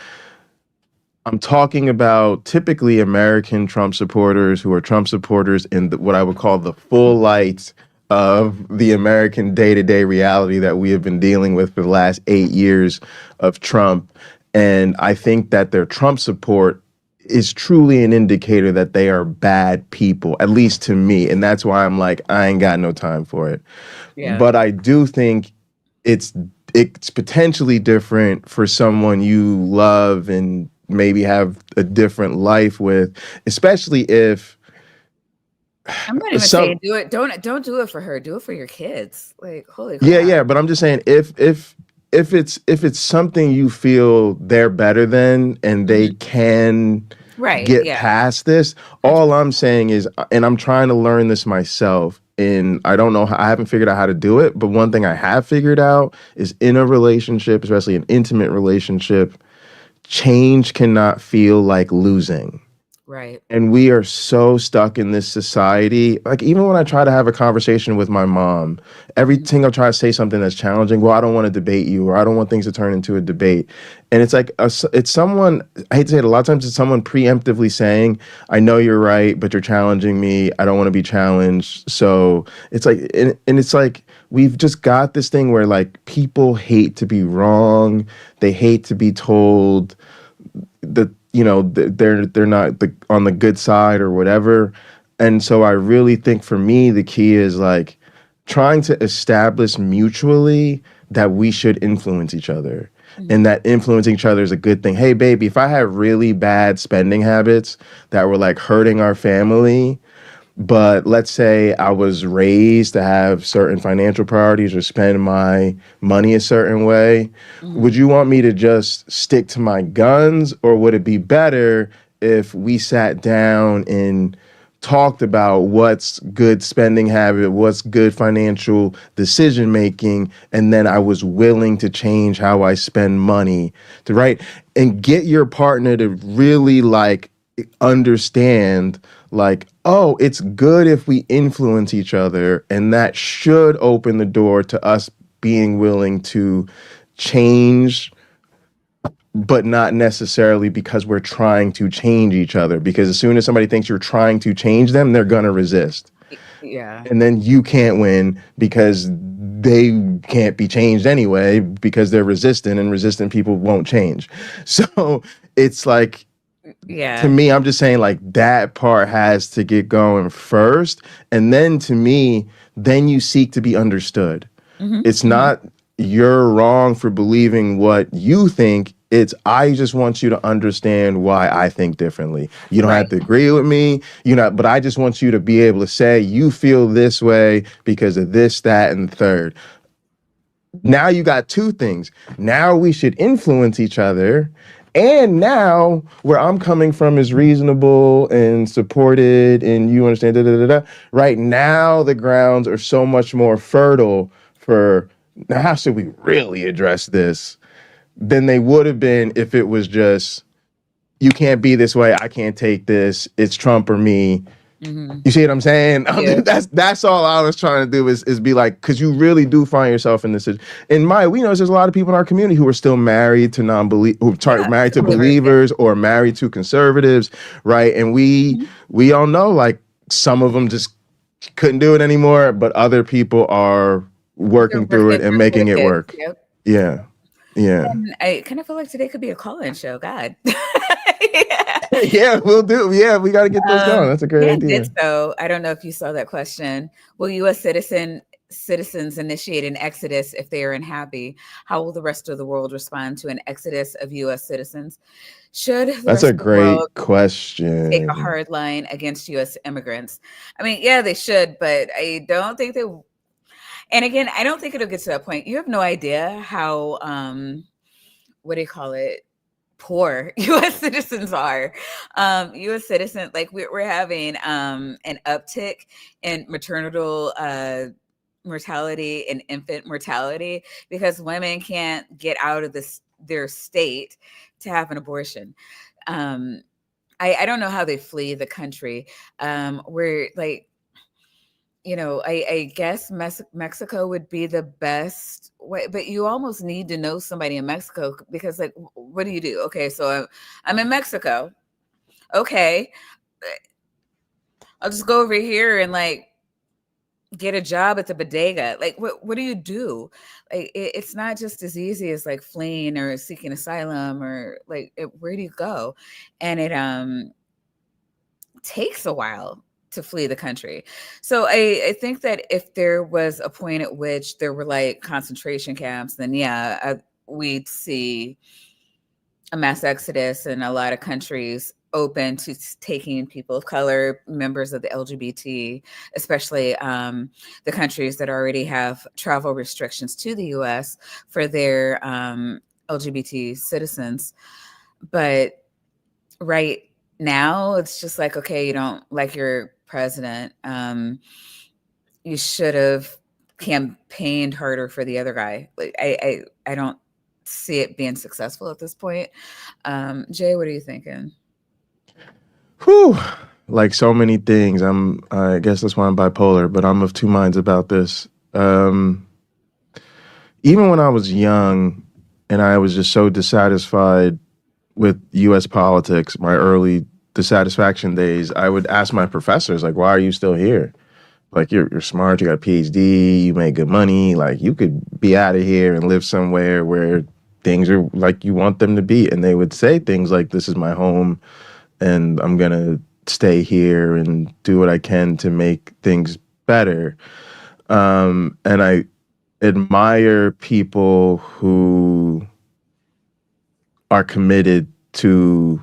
I'm talking about typically American Trump supporters who are Trump supporters in what I would call the full light of the American day-to-day reality that we have been dealing with for the last 8 years of Trump. And I think that their Trump support is truly an indicator that they are bad people, at least to me. And that's why I'm like, I ain't got no time for it. Yeah. But I do think it's it's potentially different for someone you love and maybe have a different life with, especially if I'm not even some saying do it. Don't do it for her. Do it for your kids. Like, holy yeah, crap. yeah, but I'm just saying if it's something you feel they're better than and they Mhm. can Right. get Yeah. past this, all I'm saying is, and I'm trying to learn this myself, and I don't know I haven't figured out how to do it, but one thing I have figured out is in a relationship, especially an intimate relationship, change cannot feel like losing. Right. And we are so stuck in this society. Like, even when I try to have a conversation with my mom, every Mhm. time I try to say something that's challenging, well, I don't want to debate you, or I don't want things to turn into a debate. And it's like, it's someone, I hate to say it, a lot of times it's someone preemptively saying, I know you're right, but you're challenging me. I don't want to be challenged. So it's like, and it's like, we've just got this thing where like people hate to be wrong. They hate to be told that they're not on the good side or whatever. And so I really think for me the key is like trying to establish mutually that we should influence each other, and Mhm. that influencing each other is a good thing. Hey baby, if I have really bad spending habits that were like hurting our family, but let's say I was raised to have certain financial priorities or spend my money a certain way, would Mhm. you want me to just stick to my guns, or would it be better if we sat down and talked about what's good spending habit, what's good financial decision making, and then I was willing to change how I spend money to right and get your partner to really like understand like, oh, it's good if we influence each other, and that should open the door to us being willing to change, but not necessarily because we're trying to change each other. Because as soon as somebody thinks you're trying to change them, they're gonna resist. Yeah. And then you can't win because they can't be changed anyway because they're resistant, and resistant people won't change. So it's like, to Yeah. me, I'm just saying like that part has to get going first. And then to me, then you seek to be understood. Mhm. It's Mhm. not you're wrong for believing what you think. It's I just want you to understand why I think differently. You don't have Right. to agree with me, but I just want you to be able to say you feel this way because of this, that, and the third. Now you got two things. Now we should influence each other. And now where I'm coming from is reasonable and supported, and you understand. Da, da, da, da. Right now, the grounds are so much more fertile for now. How should we really address this than they would have been if it was just you can't be this way, I can't take this, it's Trump or me. Mhm. You see what I'm saying? Yeah. That's all I was trying to do is be like, because you really do find yourself in this. In my, we know there's a lot of people in our community who are still married to Yeah. married To to believers. Yeah. believers or married to conservatives, right? And Mhm. we all know like some of them just couldn't do it anymore, but other people are They're working through working it and through for making the it kids. work. Yep. Yeah, yeah, And I kind of feel like today could be a call-in show. God. Yeah. yeah. We'll do. Yeah, we got to get those going. That's a great Dan did idea. so. I don't know if you saw that question. Will U.S. citizens initiate an exodus if they are unhappy? How will the rest of the world respond to an exodus of U.S. citizens? Should the That's a rest of the world great take a question. hard line against U.S. immigrants? I mean, yeah, they should, but I don't think they. And again, I don't think it'll get to that point. You have no idea how what do you call it? Poor U.S. citizens are. U.S. citizens, like we're having an uptick in maternal mortality and infant mortality because women can't get out of their state to have an abortion. Um, I don't know how they flee the country. We're like, I guess Mexico would be the best way, but you almost need to know somebody in Mexico because, like, what do you do? Okay, so I'm in Mexico. Okay, I'll just go over here and like get a job at the bodega. Like, what do you do? Like, it's not just as easy as like fleeing or seeking asylum or like where do you go? And it takes a while. to flee the country. So I think that if there was a point at which there were like concentration camps, then we'd see a mass exodus in a lot of countries open to taking people of color, members of the LGBT, especially the countries that already have travel restrictions to the US for their LGBT citizens. But right now, it's just like, okay, you don't like your president. You should have campaigned harder for the other guy. Like I don't see it being successful at this point. Jay, what are you thinking? Whew. Like so many things. I guess that's why I'm bipolar, but I'm of two minds about this. Even when I was young and I was just so dissatisfied with US politics, my early dissatisfaction days, I would ask my professors, like, why are you still here? Like, you're smart, you got a PhD, you make good money, like, you could be out of here and live somewhere where things are like you want them to be. And they would say things like, this is my home, and I'm going to stay here and do what I can to make things better. And I admire people who are committed to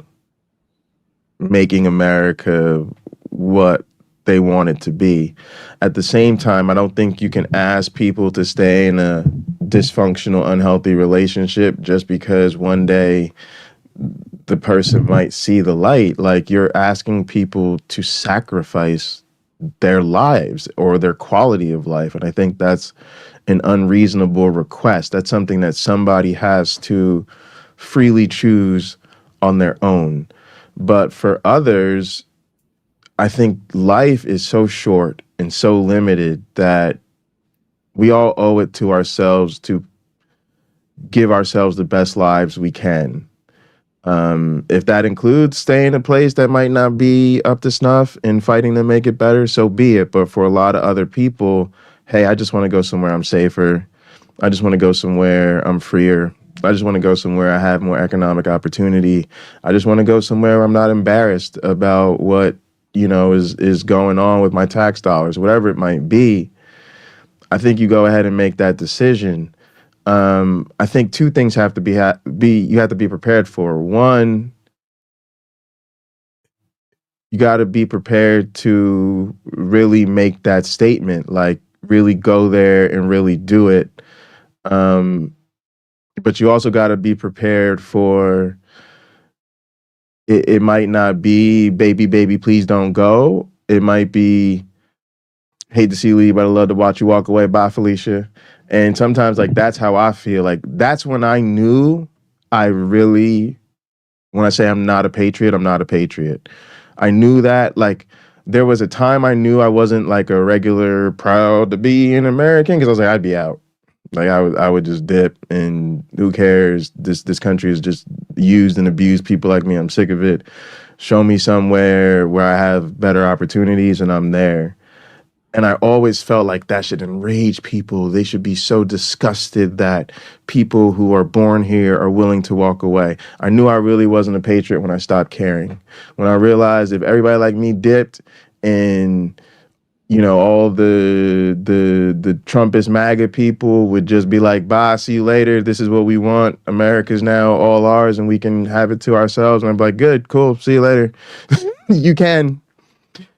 making America what they want it to be. At the same time, I don't think you can ask people to stay in a dysfunctional, unhealthy relationship just because one day the person might see the light. Like, you're asking people to sacrifice their lives or their quality of life. And I think that's an unreasonable request. That's something that somebody has to freely choose on their own. But for others, I think life is so short and so limited that we all owe it to ourselves to give ourselves the best lives we can. If that includes staying in a place that might not be up to snuff and fighting to make it better, so be it. But for a lot of other people, hey, I just want to go somewhere I'm safer. I just want to go somewhere I'm freer. I just want to go somewhere I have more economic opportunity. I just want to go somewhere I'm not embarrassed about what, is going on with my tax dollars, whatever it might be. I think you go ahead and make that decision. I think two things have to you have to be prepared for. One, you got to be prepared to really make that statement, like really go there and really do it. But you also got to be prepared for it might not be baby, please don't go. It might be hate to see you leave, but I'd love to watch you walk away. Bye, Felicia. And sometimes, like, that's how I feel. Like, that's when I knew when I say I'm not a patriot, I'm not a patriot. I knew that, like, there was a time I knew I wasn't like a regular proud to be an American, because I was like, I'd be out. Like, I would just dip, and who cares? This country is just used and abused people like me. I'm sick of it. Show me somewhere where I have better opportunities and I'm there. And I always felt like that should enrage people. They should be so disgusted that people who are born here are willing to walk away. I knew I really wasn't a patriot when I stopped caring. When I realized if everybody like me dipped and all the Trumpist MAGA people would just be like, bye, see you later. This is what we want. America's now all ours and we can have it to ourselves. And I'm like, good, cool, see you later. You can.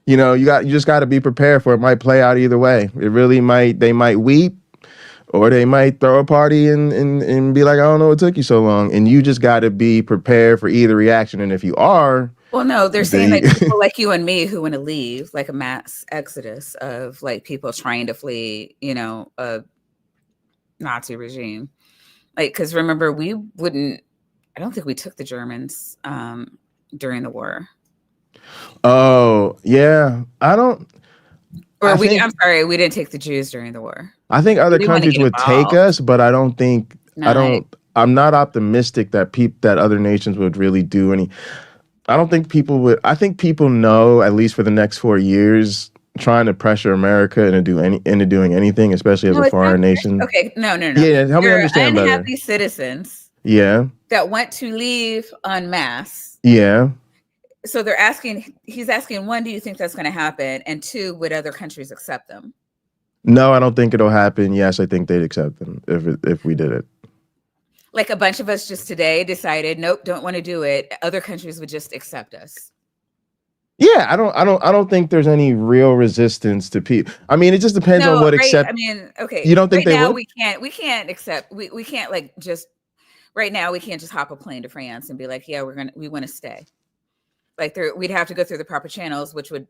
You just got to be prepared for it. It might play out either way. It really might. They might weep, or they might throw a party and be like, I don't know what took you so long. And you just got to be prepared for either reaction. And if you are, well, no, they're saying that people like you and me who want to leave, like a mass exodus of like people trying to flee, a Nazi regime. Like, because remember, I don't think we took the Germans during the war. Oh, yeah. I'm sorry, we didn't take the Jews during the war. I think other countries would take us, but I don't think, I'm not optimistic that other nations would really do any. I don't think people would. I think people know, at least for the next 4 years, trying to pressure America into doing anything, especially as a foreign nation. Okay, no. Yeah, help me understand better. Unhappy citizens. Yeah. That want to leave en masse. Yeah. So he's asking, one, do you think that's going to happen? And two, would other countries accept them? No, I don't think it'll happen. Yes, I think they'd accept them if we did it. Like a bunch of us just today decided, nope, don't want to do it. Other countries would just accept us. Yeah, I don't think there's any real resistance to people. I mean, it just depends on what accept. I mean, okay. You don't think right they now would? we can't accept. We can't like just right now. We can't just hop a plane to France and be like, yeah, we want to stay. Like we'd have to go through the proper channels, which would,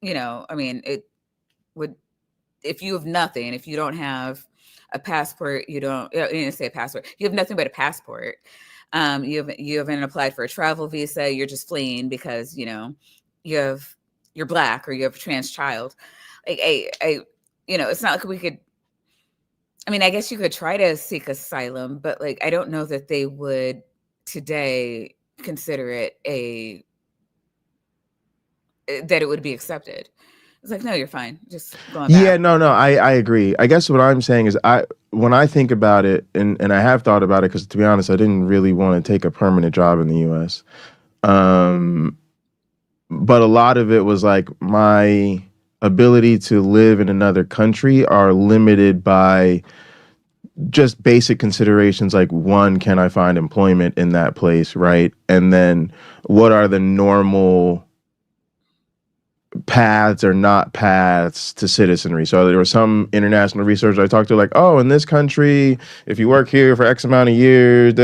I mean, it would. If you have nothing, if you don't have a passport, you don't. I didn't say a passport. You have nothing but a passport. You haven't applied for a travel visa. You're just fleeing because you're black or you have a trans child. Like it's not like we could. I mean, I guess you could try to seek asylum, but like I don't know that they would today consider it that it would be accepted. It's like, no, you're fine. Just going back. Yeah, no, I agree. I guess what I'm saying is when I think about it, and I have thought about it, because to be honest, I didn't really want to take a permanent job in the US. But a lot of it was like my ability to live in another country are limited by just basic considerations like, one, can I find employment in that place, right? And then what are the normal paths or not paths to citizenry. So there was some international research I talked to, like, oh, in this country, if you work here for X amount of years,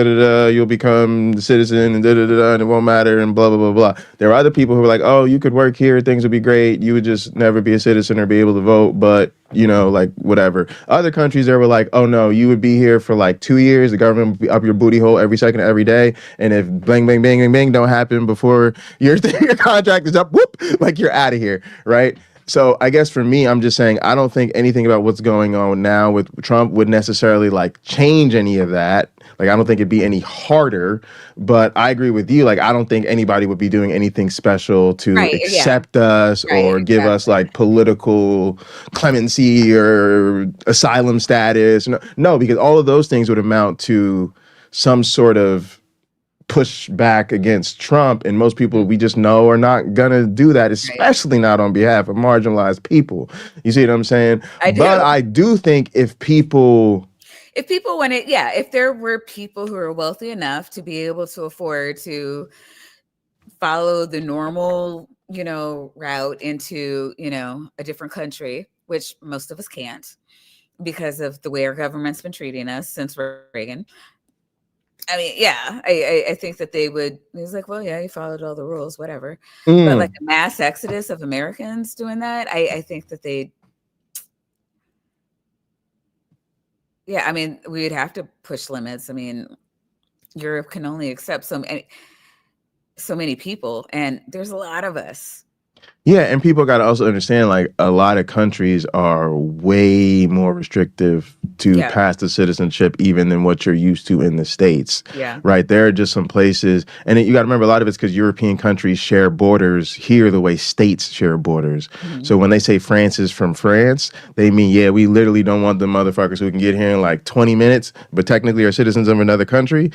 you'll become the citizen, and and it won't matter, and blah, blah, blah, blah. There are other people who were like, oh, you could work here, things would be great, you would just never be a citizen or be able to vote, but like whatever. Other countries, they were like, oh no, you would be here for like 2 years, the government would be up your booty hole every second of every day, and if bang, bang, bang, bang, bang don't happen before your contract is up, whoop, like you're out of here, right? So I guess for me, I'm just saying I don't think anything about what's going on now with Trump would necessarily like change any of that. Like, I don't think it'd be any harder, but I agree with you. Like, I don't think anybody would be doing anything special to accept us or give us like political clemency or asylum status. No, because all of those things would amount to some sort of push back against Trump, and most people we just know are not gonna do that, especially not on behalf of marginalized people. You see what I'm saying? But I do think if people wanted, if there were people who are wealthy enough to be able to afford to follow the normal, route into, a different country, which most of us can't because of the way our government's been treating us since Reagan. I mean, I think that they would. He's like, well, yeah, you followed all the rules, whatever. But like a mass exodus of Americans doing that, I think that they. Yeah, I mean, we'd have to push limits. I mean, Europe can only accept so many people, and there's a lot of us. Yeah, and people got to also understand, like, a lot of countries are way more restrictive to pass the citizenship even than what you're used to in the States. Yeah. Right? There are just some places, and you got to remember a lot of it's because European countries share borders here the way states share borders. Mm-hmm. So when they say France is from France, they mean, yeah, we literally don't want the motherfuckers who can get here in like 20 minutes, but technically are citizens of another country,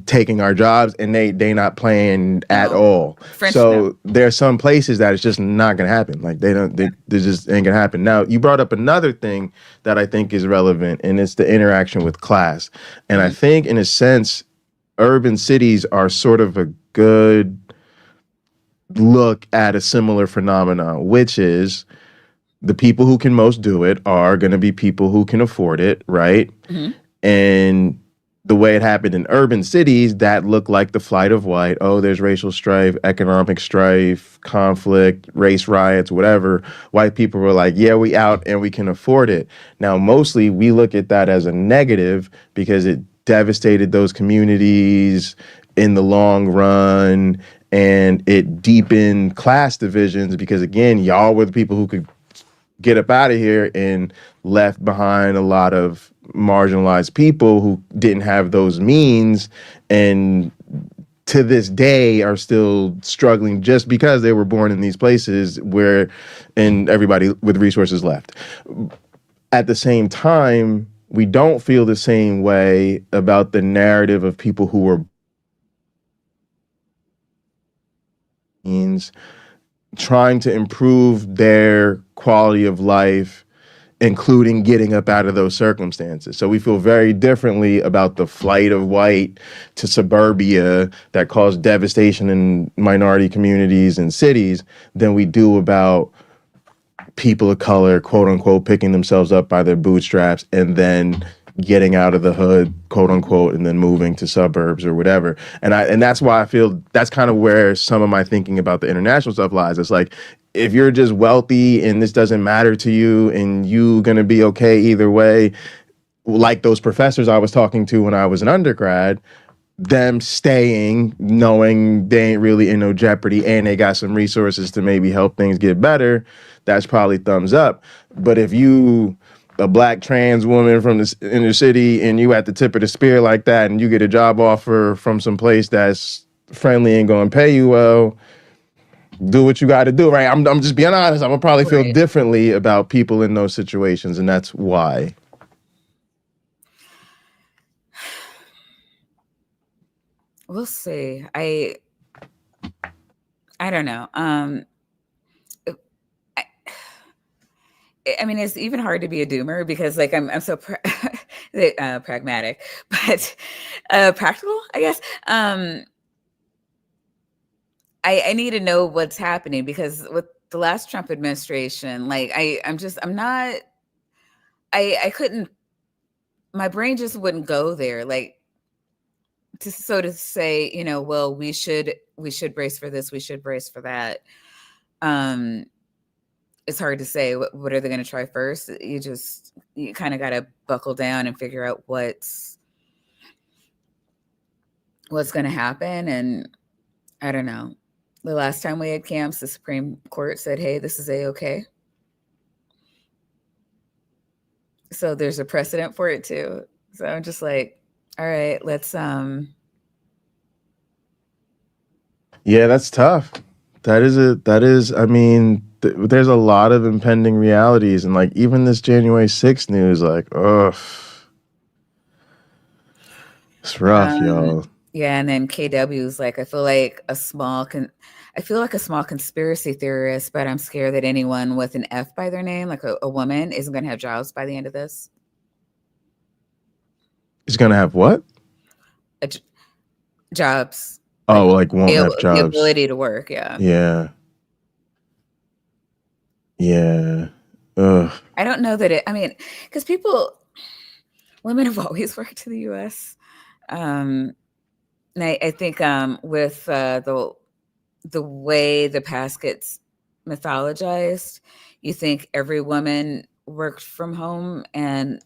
taking our jobs, and they not playing at all. French, so there's some places that it's just not gonna happen. Like they just ain't gonna happen. Now, you brought up another thing that I think is relevant, and it's the interaction with class. And I think, in a sense, urban cities are sort of a good look at a similar phenomenon, which is the people who can most do it are going to be people who can afford it, right? Mm-hmm. And the way it happened in urban cities, that looked like the flight of white. Oh, there's racial strife, economic strife, conflict, race riots, whatever. White people were like, yeah, we out and we can afford it. Now, mostly we look at that as a negative because it devastated those communities in the long run, and it deepened class divisions because, again, y'all were the people who could get up out of here and left behind a lot of marginalized people who didn't have those means, and to this day are still struggling just because they were born in these places and everybody with resources left. At the same time, we don't feel the same way about the narrative of people who were means trying to improve their quality of life, including getting up out of those circumstances. So we feel very differently about the flight of white to suburbia that caused devastation in minority communities and cities than we do about people of color, quote unquote, picking themselves up by their bootstraps and then getting out of the hood, quote unquote, and then moving to suburbs or whatever. And that's why I feel that's kind of where some of my thinking about the international stuff lies. It's like, if you're just wealthy and this doesn't matter to you and you gonna be okay either way, like those professors I was talking to when I was an undergrad, them staying knowing they ain't really in no jeopardy and they got some resources to maybe help things get better, that's probably thumbs up. But if you a black trans woman from the inner city and you at the tip of the spear like that and you get a job offer from some place that's friendly and going to pay you well, do what you got to do, right? I'm just being honest. I'm gonna probably feel differently about people in those situations, and that's why. We'll see. I don't know. I mean, it's even hard to be a doomer because, like, I'm so pragmatic, but practical, I guess. I need to know what's happening because with the last Trump administration, like, I'm not. I couldn't. My brain just wouldn't go there, like, to say, you know, well, we should brace for this, we should brace for that. It's hard to say what are they going to try first. You kind of got to buckle down and figure out what's going to happen. And I don't know. The last time we had camps, the Supreme Court said, hey, this is A-okay. So there's a precedent for it too. So I'm just like, all right, let's Yeah, that's tough. That is, I mean, there's a lot of impending realities, and like even this January 6th news, like, ugh, it's rough, y'all. Yeah, and then KW's like, I feel like a small conspiracy theorist, but I'm scared that anyone with an F by their name, like a woman, isn't going to have jobs by the end of this. Is going to have what? Jobs. Oh, like won't have jobs. The ability to work, yeah. Yeah. Yeah. Ugh. I don't know that because women have always worked in the U.S. And I think with the way the past gets mythologized, you think every woman worked from home, and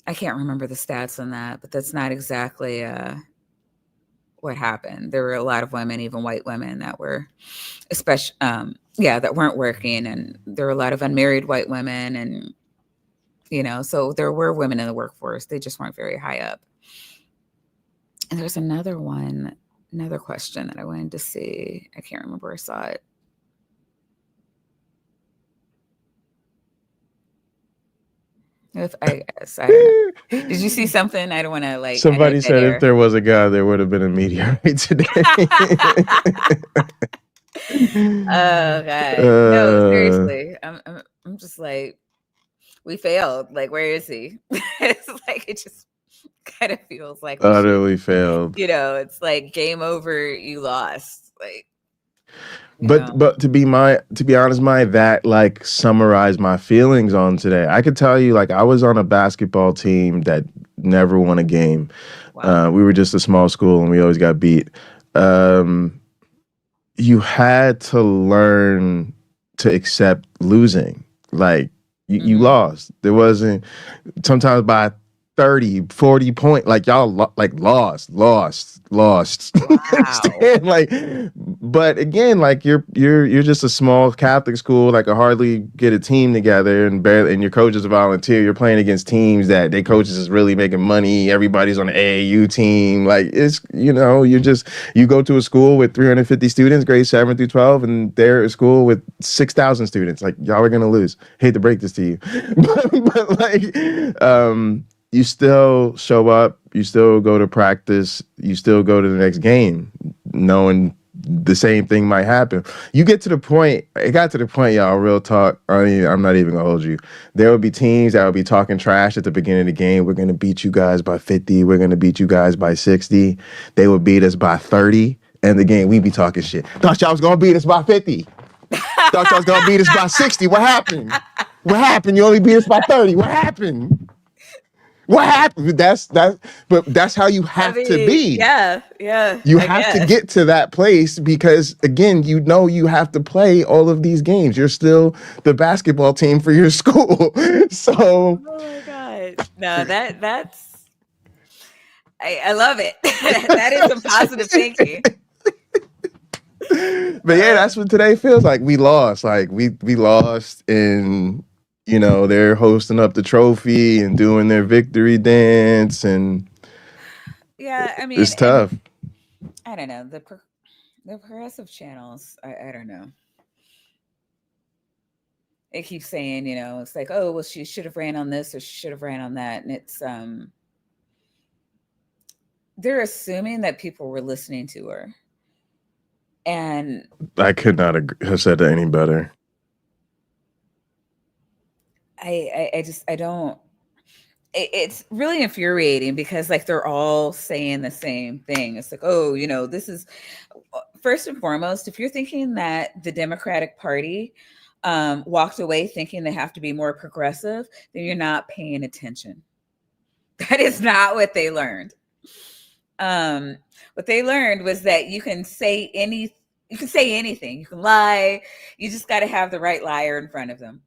I can't remember the stats on that, but that's not exactly what happened. There were a lot of women, even white women, that were especially, that weren't working. And there were a lot of unmarried white women. And, you know, so there were women in the workforce. They just weren't very high up. And there's another question that I wanted to see. I can't remember where I saw it. I don't know. Did you see something? I don't want to like. Somebody said if there was a God, there would have been a meteorite today. Oh God! No, seriously. I'm just like, we failed. Like, where is he? It's like it just kind of feels like utterly failed. You know, it's like game over. You lost. Like. But to be honest, that like summarized my feelings on today. I could tell you, like, I was on a basketball team that never won a game. Wow. We were just a small school and we always got beat. You had to learn to accept losing. Like you lost. There wasn't sometimes by 30, 40 point, like y'all lost. Wow. Like, but again, like you're just a small Catholic school, like I hardly get a team together and your coaches are volunteer. You're playing against teams that their coaches is really making money. Everybody's on the AAU team. Like it's, you know, you go to a school with 350 students, grades 7 through 12, and they're a school with 6,000 students. Like y'all are going to lose. Hate to break this to you. but like, you still show up, you still go to practice, you still go to the next game. knowing the same thing might happen. You get to the point, it got to the point, y'all, real talk. I'm not even gonna hold you. There will be teams that will be talking trash at the beginning of the game. We're gonna beat you guys by 50. We're gonna beat you guys by 60. They will beat us by 30. And the game, we be talking shit. Thought y'all was gonna beat us by 50. Thought y'all was gonna beat us by 60. What happened? What happened? You only beat us by 30. What happened? What happened? But that's how you have to be. Yeah. You have to get to that place because, again, you have to play all of these games. You're still the basketball team for your school. So, oh my God, no, that's I love it. That is some positive thinking. But yeah, that's what today feels like. We lost. Like we lost, and they're hosting up the trophy and doing their victory dance, and yeah, I mean, it's tough. I don't know, the progressive channels. I don't know. It keeps saying, it's like, oh well, she should have ran on this or she should have ran on that, and it's they're assuming that people were listening to her. And I could not have said it any better. I don't. It's really infuriating because like they're all saying the same thing. It's like, oh, this is first and foremost. If you're thinking that the Democratic Party walked away thinking they have to be more progressive, then you're not paying attention. That is not what they learned. What they learned was that you can say anything, you can lie, you just got to have the right liar in front of them.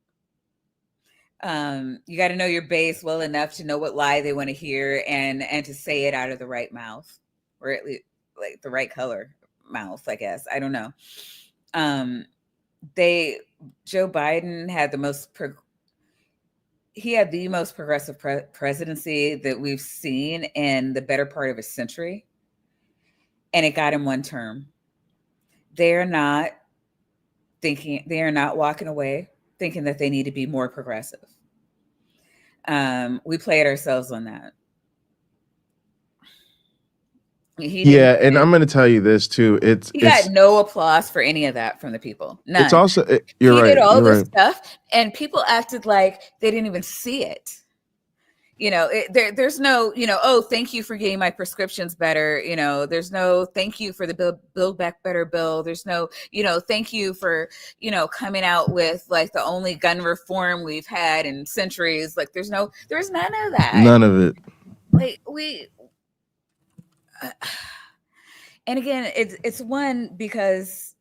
You got to know your base well enough to know what lie they want to hear and to say it out of the right mouth, or at least like the right color mouth, I guess. I don't know. Joe Biden had the most progressive presidency that we've seen in the better part of a century. And it got him one term. They are not walking away thinking that they need to be more progressive. We played ourselves on that. And I'm going to tell you this too. He got no applause for any of that from the people. None. It's also he did all this stuff, and people acted like they didn't even see it. There's no, oh, thank you for getting my prescriptions better. There's no thank you for the Build Back Better bill. There's no, thank you for, coming out with like the only gun reform we've had in centuries. Like there's none of that. None of it. Like and again, it's one, because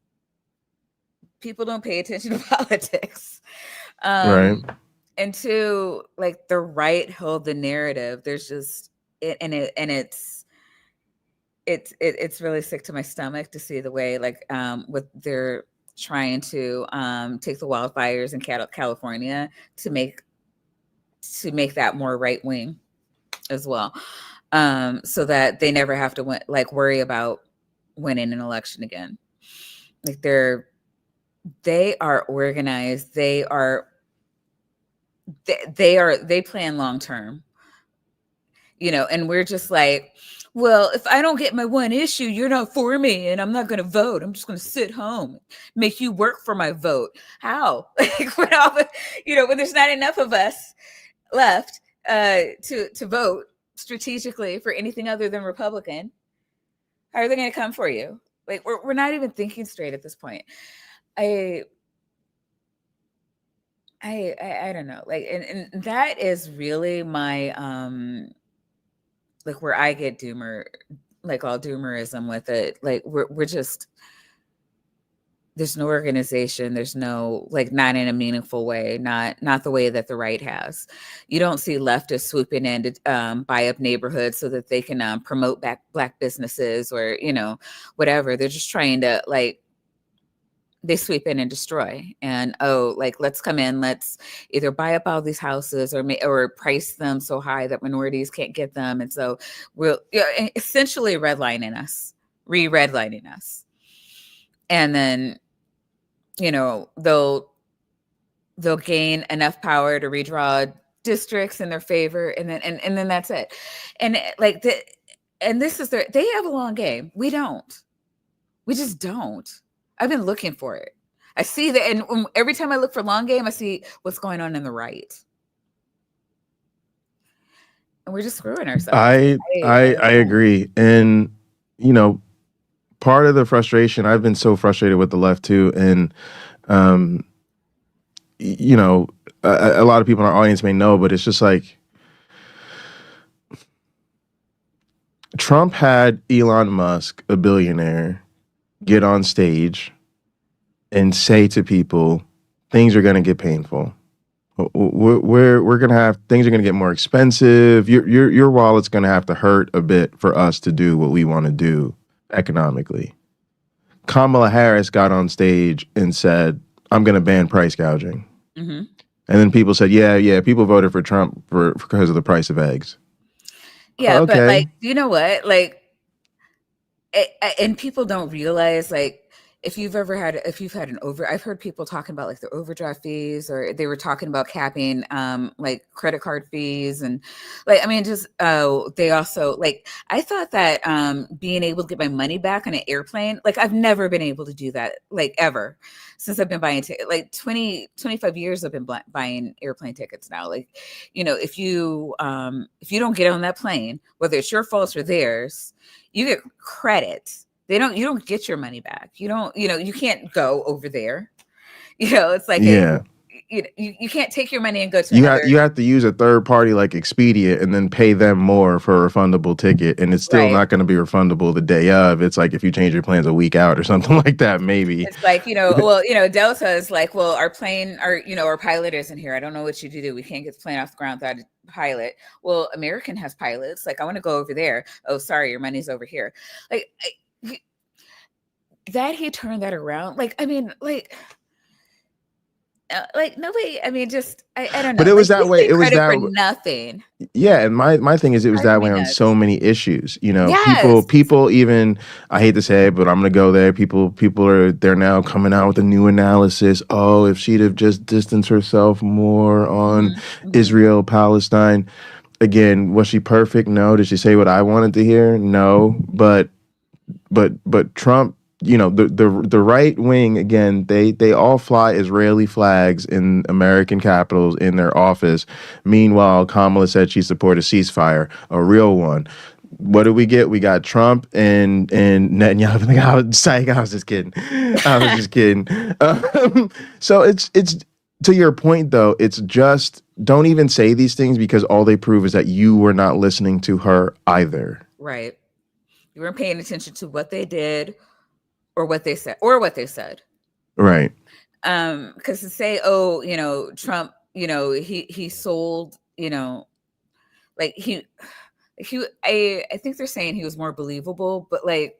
people don't pay attention to politics. Right. And two, like the right held the narrative. There's just it's really sick to my stomach to see the way like what they're trying to take the wildfires in California to make that more right wing as well, so that they never have to worry about winning an election again. Like they are organized. They plan long term, and we're just like, well, if I don't get my one issue, you're not for me, and I'm not going to vote. I'm just going to sit home, make you work for my vote. How? When there's not enough of us left to vote strategically for anything other than Republican, how are they going to come for you? Like we're not even thinking straight at this point. I don't know, like, and that is really my like where I get doomerism with it. Like we're just, there's no organization, there's no, like, not in a meaningful way, not the way that the right has. You don't see leftists swooping in to buy up neighborhoods so that they can promote black businesses or whatever. They're just trying to they sweep in and destroy, and let's come in, let's either buy up all these houses or price them so high that minorities can't get them, and so we'll essentially redlining us, redlining us, and then they'll gain enough power to redraw districts in their favor, and then that's it, and this is they have a long game. We don't. We just don't. I've been looking for it. I see that, and every time I look for long game, I see what's going on in the right. And we're just screwing ourselves. I agree. And, you know, part of the frustration, I've been so frustrated with the left too. And, you know, a lot of people in our audience may know, but it's just like Trump had Elon Musk, a billionaire, get on stage and say to people, things are going to get painful. We're gonna have things are gonna get more expensive. Your wallet's gonna have to hurt a bit for us to do what we want to do economically. Kamala Harris got on stage and said, "I'm gonna ban price gouging," and then people said, "Yeah, people voted for Trump because of the price of eggs." Yeah, okay. But like, you know what? Like, and people don't realize like. If you've had an I've heard people talking about like the overdraft fees, or they were talking about capping like credit card fees, and like, I mean, just they also like, I thought that being able to get my money back on an airplane, like I've never been able to do that, like ever, since I've been buying like 25 years I've been buying airplane tickets now. Like, you know, if you don't get on that plane, whether it's your fault or theirs, you get credit. You don't get your money back. You can't go over there. You know, it's like, you can't take your money and go to you have to use a third party like Expedia and then pay them more for a refundable ticket, and it's still not going to be refundable the day of. It's like if you change your plans a week out or something like that, maybe. It's like, Delta is like, well, our pilot isn't here. I don't know what you do. We can't get the plane off the ground without a pilot. Well, American has pilots. Like, I want to go over there. Oh, sorry, your money's over here. Like, that he turned that around. Like, I mean, like nobody. I mean, just I don't know. But it was that way. It was that for nothing. Yeah, and my thing is, it was that way on so many issues. You know, people even, I hate to say it, but I'm gonna go there. People they're now coming out with a new analysis. Oh, if she'd have just distanced herself more on Israel, Palestine. Again, was she perfect? No. Did she say what I wanted to hear? No. But Trump. You know, the right wing, again, they all fly Israeli flags in American capitals in their office. Meanwhile, Kamala said she supported a ceasefire, a real one. What did we get? We got Trump and Netanyahu. I was just kidding. So it's to your point though. It's just, don't even say these things, because all they prove is that you were not listening to her either. Right. You weren't paying attention to what they did. Or what they said. Right. Because to say, oh, you know, Trump, you know, he sold, you know, like I think they're saying he was more believable, but like,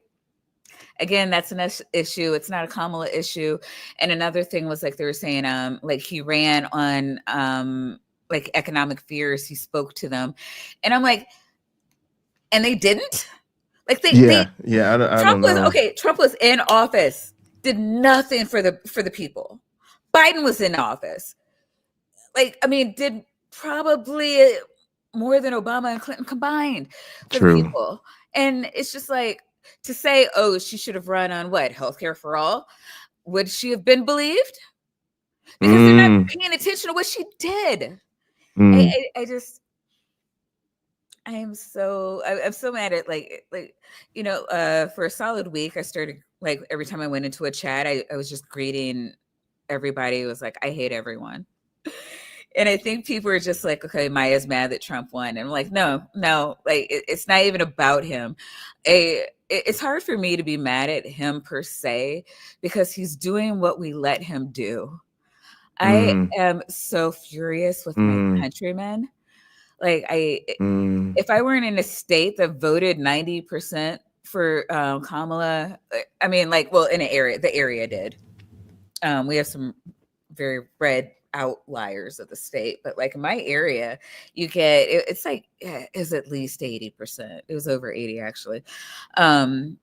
again, that's an issue. It's not a Kamala issue. And another thing was like, they were saying, like he ran on like economic fears. He spoke to them, and I'm like, and they didn't. Like I don't know. Trump was in office, did nothing for the people. Biden was in office. Like, I mean, did probably more than Obama and Clinton combined for the people. And it's just like, to say, oh, she should have run on what? Healthcare for all? Would she have been believed? Because they're not paying attention to what she did. I'm so mad at like, you know, for a solid week, I started, like, every time I went into a chat, I was just greeting everybody. It was like, I hate everyone. And I think people are just like, okay, Maya's mad that Trump won. And I'm like, no, like, it's not even about him. It's hard for me to be mad at him per se, because he's doing what we let him do. I am so furious with my countrymen. Like, if I weren't in a state that voted 90% for Kamala, I mean, like, well, in the area did. We have some very red outliers of the state, but like in my area, you get it's like it's at least 80%. It was over 80 actually. But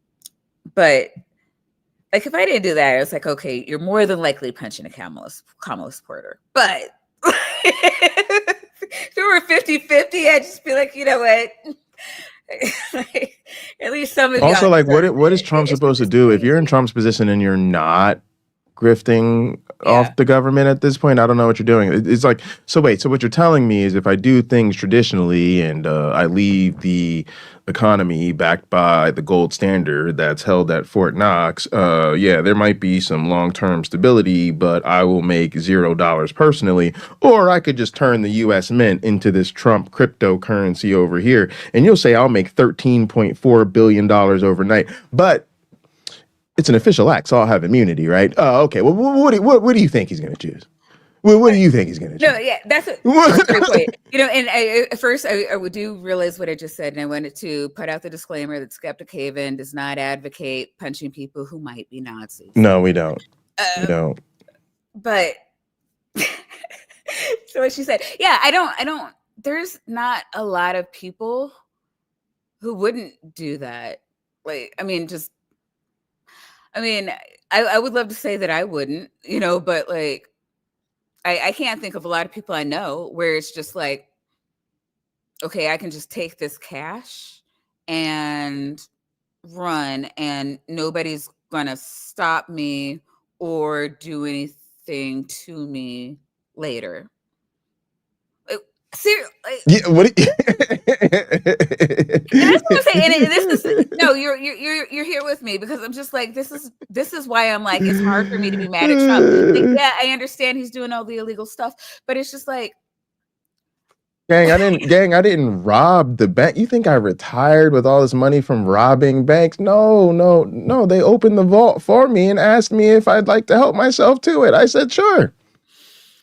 like, if I didn't do that, it's like, okay, you're more than likely punching a Kamala supporter. But if it were 50-50, I'd just be like, you know what? At least some of y'all Also, like, deserve what is it. Trump It's supposed to just do if you're in crazy. Trump's position and you're not grifting Yeah. off the government at this point? I don't know what you're doing. It's like, so wait, so what you're telling me is if I do things traditionally and I leave the economy backed by the gold standard that's held at Fort Knox, yeah, there might be some long-term stability, but I will make $0 personally, or I could just turn the U.S. Mint into this Trump cryptocurrency over here, and you'll say I'll make $13.4 billion overnight, but it's an official act, so I'll have immunity, right? Oh, okay. Well, what do you think he's going to choose? What do you think he's going to No, choose? yeah, that's a great point. And at first I would do realize what I just said, and I wanted to put out the disclaimer that Skeptic Haven does not advocate punching people who might be Nazis. No, we don't. We Um, don't. but so what she said, yeah, I don't. There's not a lot of people who wouldn't do that. Like, I mean, I would love to say that I wouldn't, but like, I can't think of a lot of people I know where it's just like, okay, I can just take this cash and run and nobody's gonna stop me or do anything to me later. Seriously, Yeah. What? and that's what I'm saying. And this is no, you're here with me because I'm just like, this is why I'm like, it's hard for me to be mad at Trump. Like, yeah, I understand he's doing all the illegal stuff, but it's just like, Gang, I didn't rob the bank. You think I retired with all this money from robbing banks? No, no, no. They opened the vault for me and asked me if I'd like to help myself to it. I said, sure.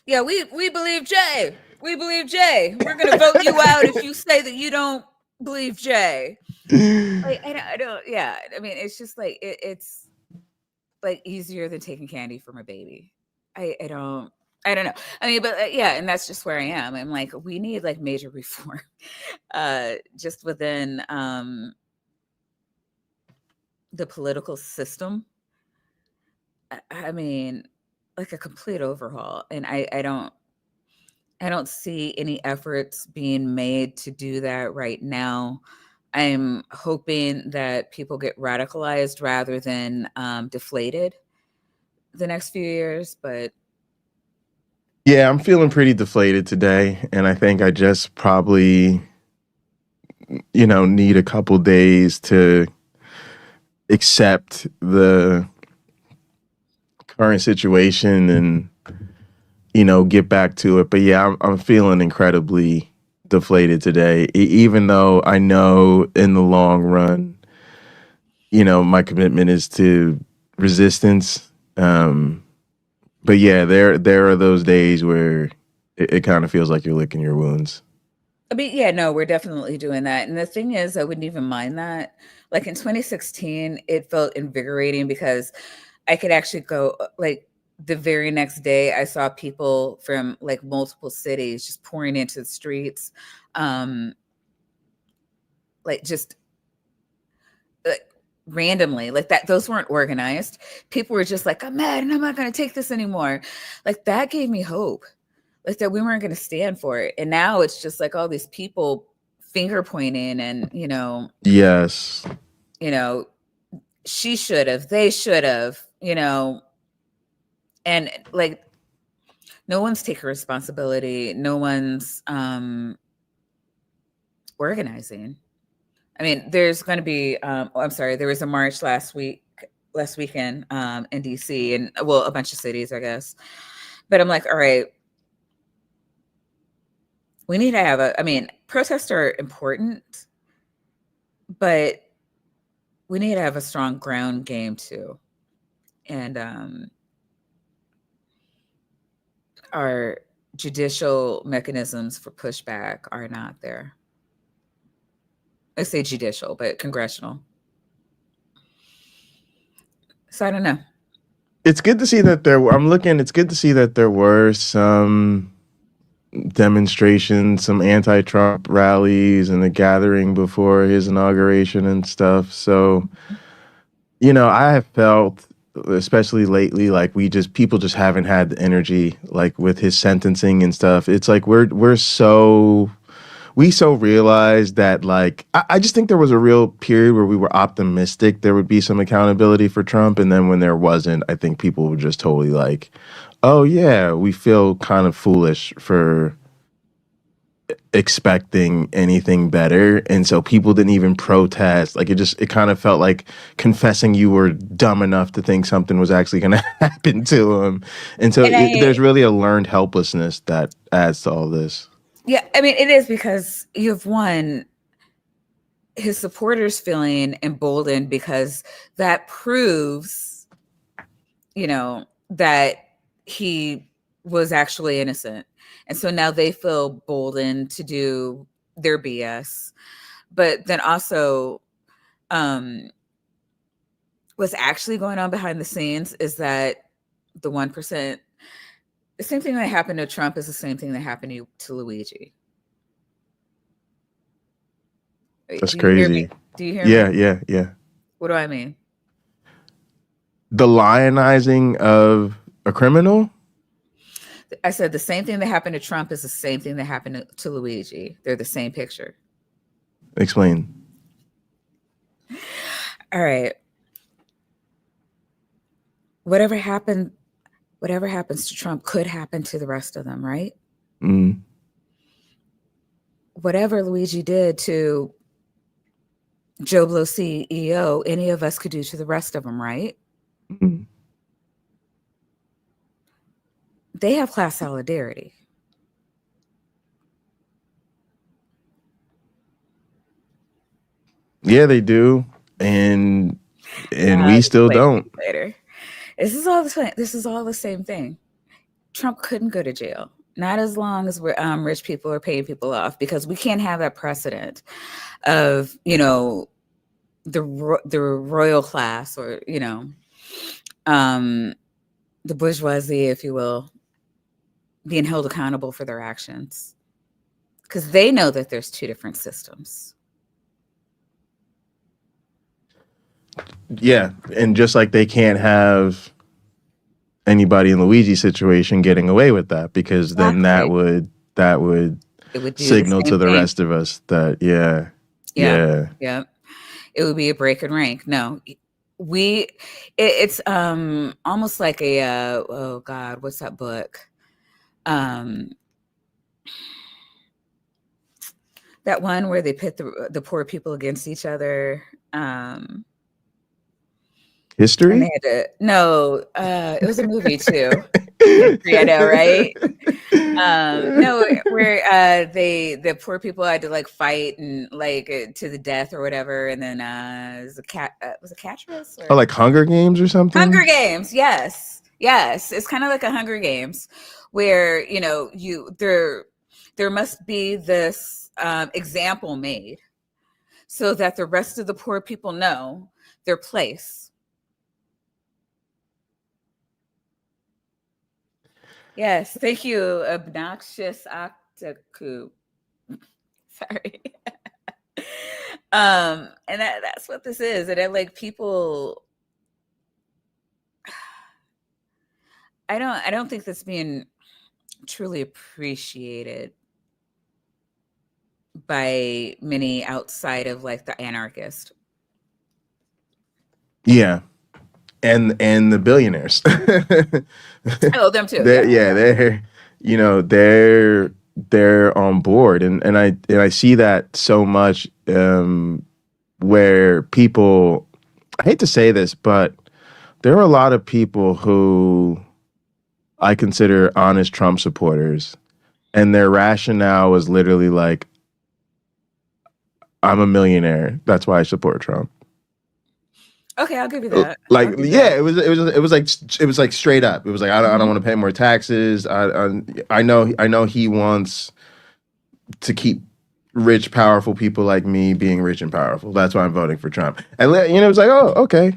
yeah, we believe Jay. We believe Jay. We're gonna vote you out if you say that you don't believe Jay. Like, I don't. Yeah, I mean, it's just like it's like easier than taking candy from a baby. I don't. I don't know. I mean, but yeah, and that's just where I am. I'm like, we need like major reform, just within the political system. I mean, like a complete overhaul, and I don't see any efforts being made to do that right now. I'm hoping that people get radicalized rather than deflated the next few years. But Yeah, I'm feeling pretty deflated today, and I think I just probably, need a couple days to accept the current situation and get back to it. But yeah, I'm feeling incredibly deflated today, even though I know in the long run, my commitment is to resistance. But yeah, there are those days where it kind of feels like you're licking your wounds. I mean, yeah, no, we're definitely doing that. And the thing is, I wouldn't even mind that. Like in 2016, it felt invigorating because I could actually go like the very next day I saw people from like multiple cities just pouring into the streets. Like just randomly like that. Those weren't organized. People were just like, I'm mad and I'm not going to take this anymore. Like that gave me hope. Like that we weren't going to stand for it. And now it's just like all these people finger pointing and, Yes. She should have, they should have, and like no one's taking responsibility. No one's organizing. I mean, there's going to be, I'm sorry, there was a march last weekend in DC and well, a bunch of cities, I guess. But I'm like, all right, we need to have protests are important, but we need to have a strong ground game too. And our judicial mechanisms for pushback are not there. I say judicial, but congressional. So I don't know. It's good to see that it's good to see that there were some demonstrations, some anti-Trump rallies and a gathering before his inauguration and stuff. So, I have felt, especially lately, like people just haven't had the energy, like with his sentencing and stuff. It's like we're we so realized that, like, I just think there was a real period where we were optimistic there would be some accountability for Trump, and then when there wasn't, I think people were just totally like, oh yeah, we feel kind of foolish for expecting anything better, and so people didn't even protest. Like, it kind of felt like confessing you were dumb enough to think something was actually going to happen to him. And so there's really a learned helplessness that adds to all this. Yeah, I mean, it is, because you have his supporters feeling emboldened because that proves, that he was actually innocent. And so now they feel boldened to do their BS. But then also, what's actually going on behind the scenes is that the 1%, the same thing that happened to Trump is the same thing that happened to Luigi. That's crazy. Do you hear me? Yeah. What do I mean? The lionizing of a criminal? I said the same thing that happened to Trump is the same thing that happened to Luigi. They're the same picture. Explain. All right. Whatever happens to Trump could happen to the rest of them, right? Mm. Whatever Luigi did to Joe Blow CEO, any of us could do to the rest of them, right? Mm. They have class solidarity. Yeah, they do, and we still don't. Later. This is all the same thing. Trump couldn't go to jail, not as long as we're rich people are paying people off, because we can't have that precedent of the royal class, or the bourgeoisie, if you will, being held accountable for their actions, because they know that there's two different systems. Yeah, and just like they can't have anybody in Luigi's situation getting away with that, because then that would signal to the rest of us that yeah. It would be a break and rank. No, it's almost like a oh God, what's that book? That one where they pit the poor people against each other. History? It was a movie too. History, I know, right? No, where the poor people had to like fight and like to the death or whatever, and then was a Catras? Or like Hunger Games or something? Hunger Games, yes. It's kind of like a Hunger Games, where there must be this example made so that the rest of the poor people know their place. Yes, thank you, obnoxious octacoup. Sorry. And that's what this is. And like people, I don't think that's being truly appreciated by many outside of like the anarchist. Yeah. And the billionaires. Oh, them too. They're on board, and I see that so much, where people, I hate to say this, but there are a lot of people who I consider honest Trump supporters, and their rationale was literally like, I'm a millionaire, that's why I support Trump. Okay, I'll give you that. It was like straight up. It was like, I don't want to pay more taxes. I know he wants to keep rich, powerful people like me being rich and powerful. That's why I'm voting for Trump. And it's like, oh, okay.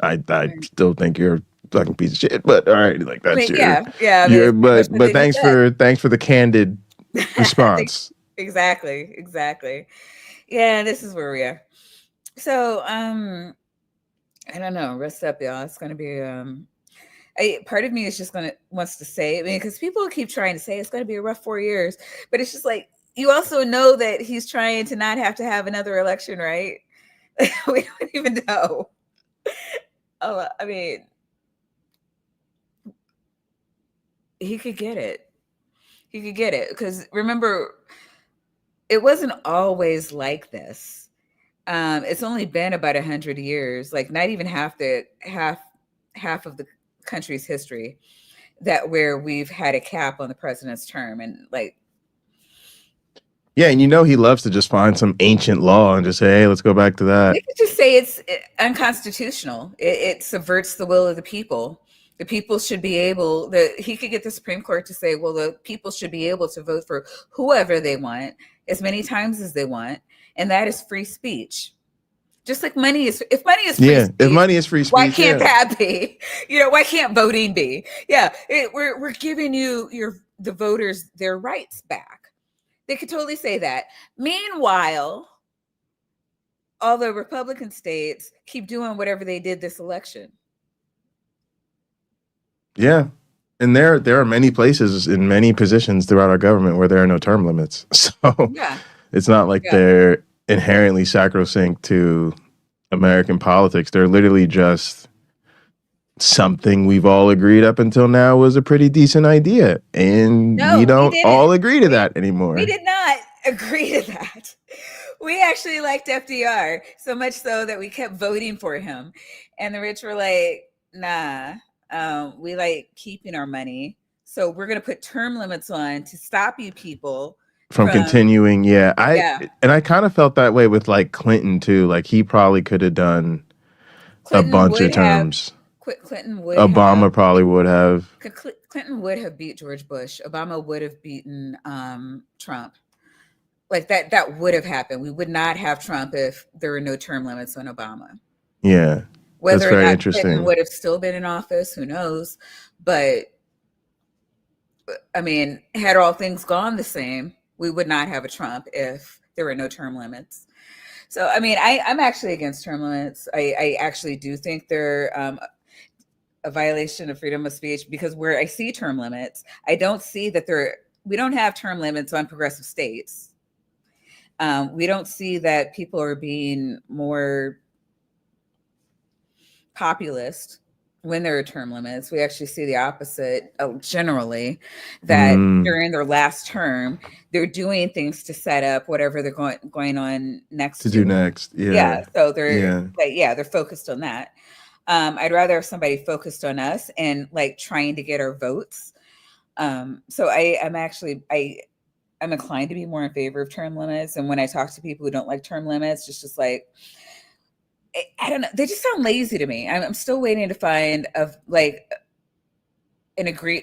I still think you're a fucking piece of shit, but all right, like that's but thanks for the candid response. Exactly. Yeah, this is where we are. So I don't know. Rest up, y'all. It's gonna be part of me is just wants to say, because people keep trying to say it's gonna be a rough 4 years, but it's just like, you also know that he's trying to not have to have another election, right? We don't even know. Oh, I mean, he could get it. He could get it because remember, it wasn't always like this. It's only been about 100 years, like not even half of the country's history that where we've had a cap on the president's term, and like, Yeah, and he loves to just find some ancient law and just say, hey, let's go back to that. we could just say it's unconstitutional. It subverts the will of the people. The people should be able. He could get the Supreme Court to say, well, the people should be able to vote for whoever they want as many times as they want, and that is free speech. Just like money is, if money is free speech, if money is free speech, why can't that be? Why can't voting be? Yeah, we're giving the voters their rights back. They could totally say that. Meanwhile, all the Republican states keep doing whatever they did this election. Yeah. And there are many places in many positions throughout our government where there are no term limits. So it's not like they're inherently sacrosanct to American politics. They're literally just something we've all agreed up until now was a pretty decent idea. And we don't all agree to that anymore. We did not agree to that. We actually liked FDR so much so that we kept voting for him. And the rich were like, nah, we like keeping our money. So we're going to put term limits on to stop you people from continuing. Yeah. I kind of felt that way with like Clinton too. Like he probably could have done a bunch of terms. Clinton would Obama probably would have. Clinton would have beat George Bush. Obama would have beaten Trump. Like that would have happened. We would not have Trump if there were no term limits on Obama. Yeah. Whether or not Clinton would have still been in office, who knows? But I mean, had all things gone the same, we would not have a Trump if there were no term limits. So, I mean, I'm actually against term limits. I actually do think they're a violation of freedom of speech, because where I see term limits, I don't see that we don't have term limits on progressive states. We don't see that people are being more populist when there are term limits. We actually see the opposite generally, that during their last term, they're doing things to set up whatever they're going on next to do next. Yeah. So they're focused on that. I'd rather have somebody focused on us and like trying to get our votes. So I'm inclined to be more in favor of term limits. And when I talk to people who don't like term limits, it's just like, I don't know. They just sound lazy to me. I'm still waiting to find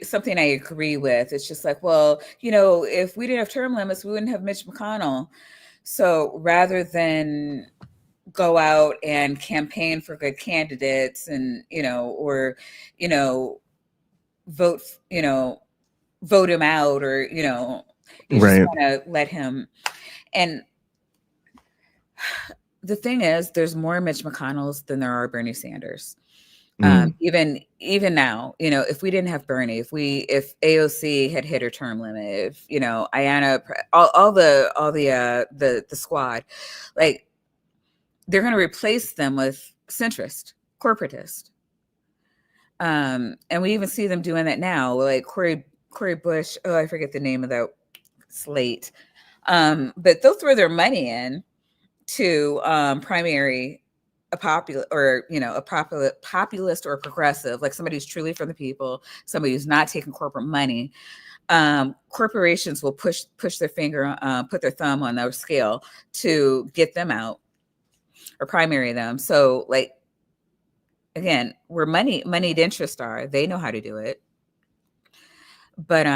something I agree with. It's just like, well, if we didn't have term limits, we wouldn't have Mitch McConnell. So rather than go out and campaign for good candidates and, vote him out, or, you just want to let him. And the thing is, there's more Mitch McConnells than there are Bernie Sanders. Even now, if we didn't have Bernie, if AOC had hit her term limit, if Ayanna, all the squad, like they're going to replace them with centrist, corporatist. And we even see them doing that now, like Cory Bush. Oh, I forget the name of that slate. But they'll throw their money in to primary a populist or a populist or a progressive, like somebody who's truly from the people, somebody who's not taking corporate money. Corporations will push their finger, put their thumb on their scale to get them out or primary them. So like, again, where moneyed interests are, they know how to do it. But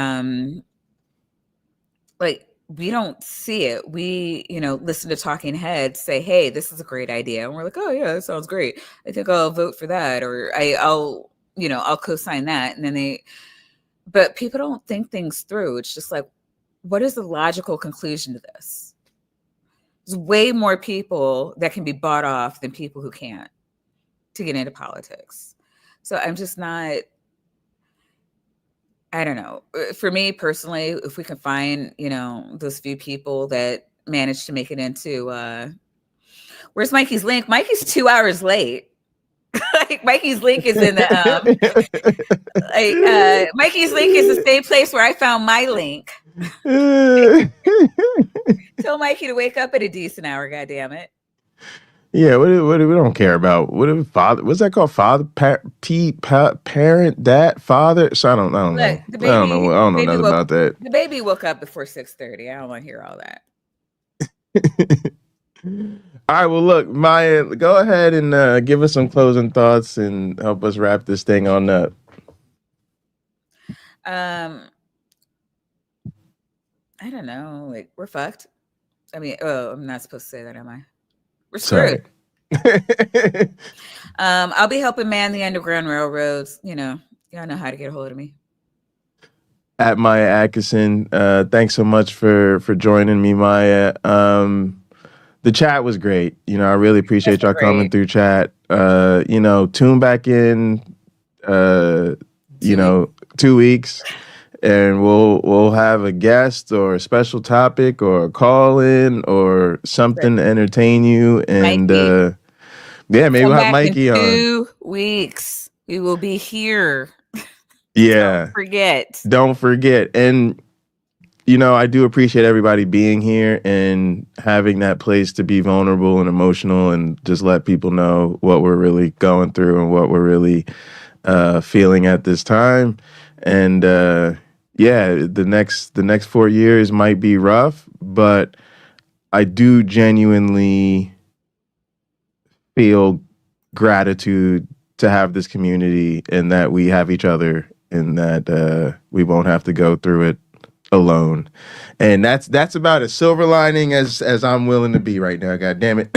like, we don't see it. We, listen to talking heads say, hey, this is a great idea. And we're like, oh yeah, that sounds great. I think I'll vote for that. Or I'll co-sign that. And then but people don't think things through. It's just like, what is the logical conclusion to this? There's way more people that can be bought off than people who can't to get into politics. So I'm just not, I don't know. For me personally, if we can find, those few people that managed to make it into where's Mikey's link? Mikey's 2 hours late. Like Mikey's link is in the Mikey's link is the same place where I found my link. Tell Mikey to wake up at a decent hour, goddammit. Yeah, what we don't care about. What's that called? Father, parent, dad, father. So I don't know. Look, I don't know nothing about that. The baby woke up before 6:30. I don't want to hear all that. All right, well, look, Maya, go ahead and give us some closing thoughts and help us wrap this thing on up. I don't know. Like, we're fucked. I mean, I'm not supposed to say that, am I? We're screwed. I'll be helping man the Underground Railroads. Y'all know how to get a hold of me. At Maya Adkisson. Thanks so much for joining me, Maya. The chat was great. I really appreciate y'all coming through chat. Tune back in 2 weeks, and we'll have a guest or a special topic or a call in or something to entertain you. And maybe we'll have Mikey on. 2 weeks. We will be here. Yeah. Don't forget. And I do appreciate everybody being here and having that place to be vulnerable and emotional and just let people know what we're really going through and what we're really feeling at this time. And the next 4 years might be rough, but I do genuinely feel gratitude to have this community and that we have each other and that we won't have to go through it alone. And that's about as silver lining as I'm willing to be right now. God damn it.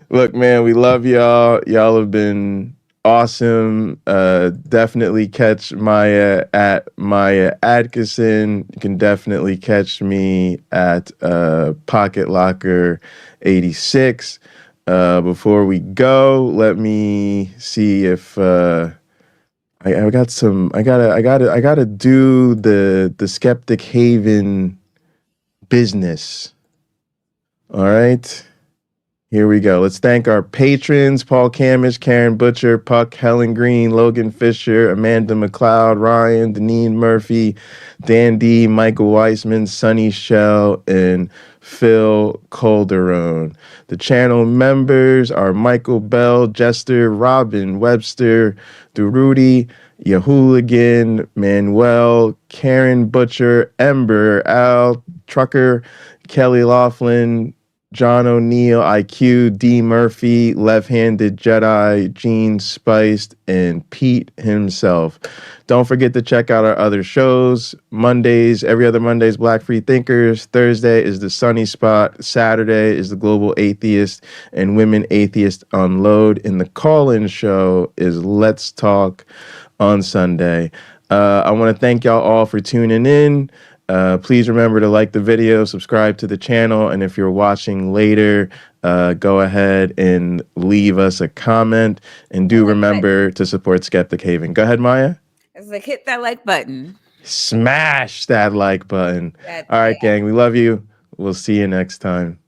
Look, man, we love y'all. Y'all have been awesome. Definitely catch Maya at Maya Adkisson. You can definitely catch me at Pocket Locker 86. Before we go, let me see if I gotta do the Skeptic Haven business. All right. Here we go. Let's thank our patrons: Paul Camish, Karen Butcher, Puck, Helen Greene, Logan Fisher, Amanda McLeod, Rion, Deneen Murphy, Dan D, Michael Wiseman, Sunny Shell, and Phil Calderone. The channel members are Michael Bell, Jester, Robin Webster, Durudi, Yahooligan, Manuel, Karen Butcher, Ember, Al Trucker, Kelly Laughlin, John O'Neill, IQ, D. Murphy, Left-Handed Jedi, Gene Spiced, and Pete himself. Don't forget to check out our other shows. Mondays, every other Monday is Black Freethinkers. Thursday is The Sunny Spot. Saturday is The Global Atheist and Women Atheist Unload. And the call-in show is Let's Talk on Sunday. I want to thank y'all all for tuning in. Please remember to like the video, subscribe to the channel, and if you're watching later, go ahead and leave us a comment. And do remember to support Skeptic Haven. Go ahead, Maya. It's like, hit that like button. Smash that like button. All right, gang, we love you. We'll see you next time.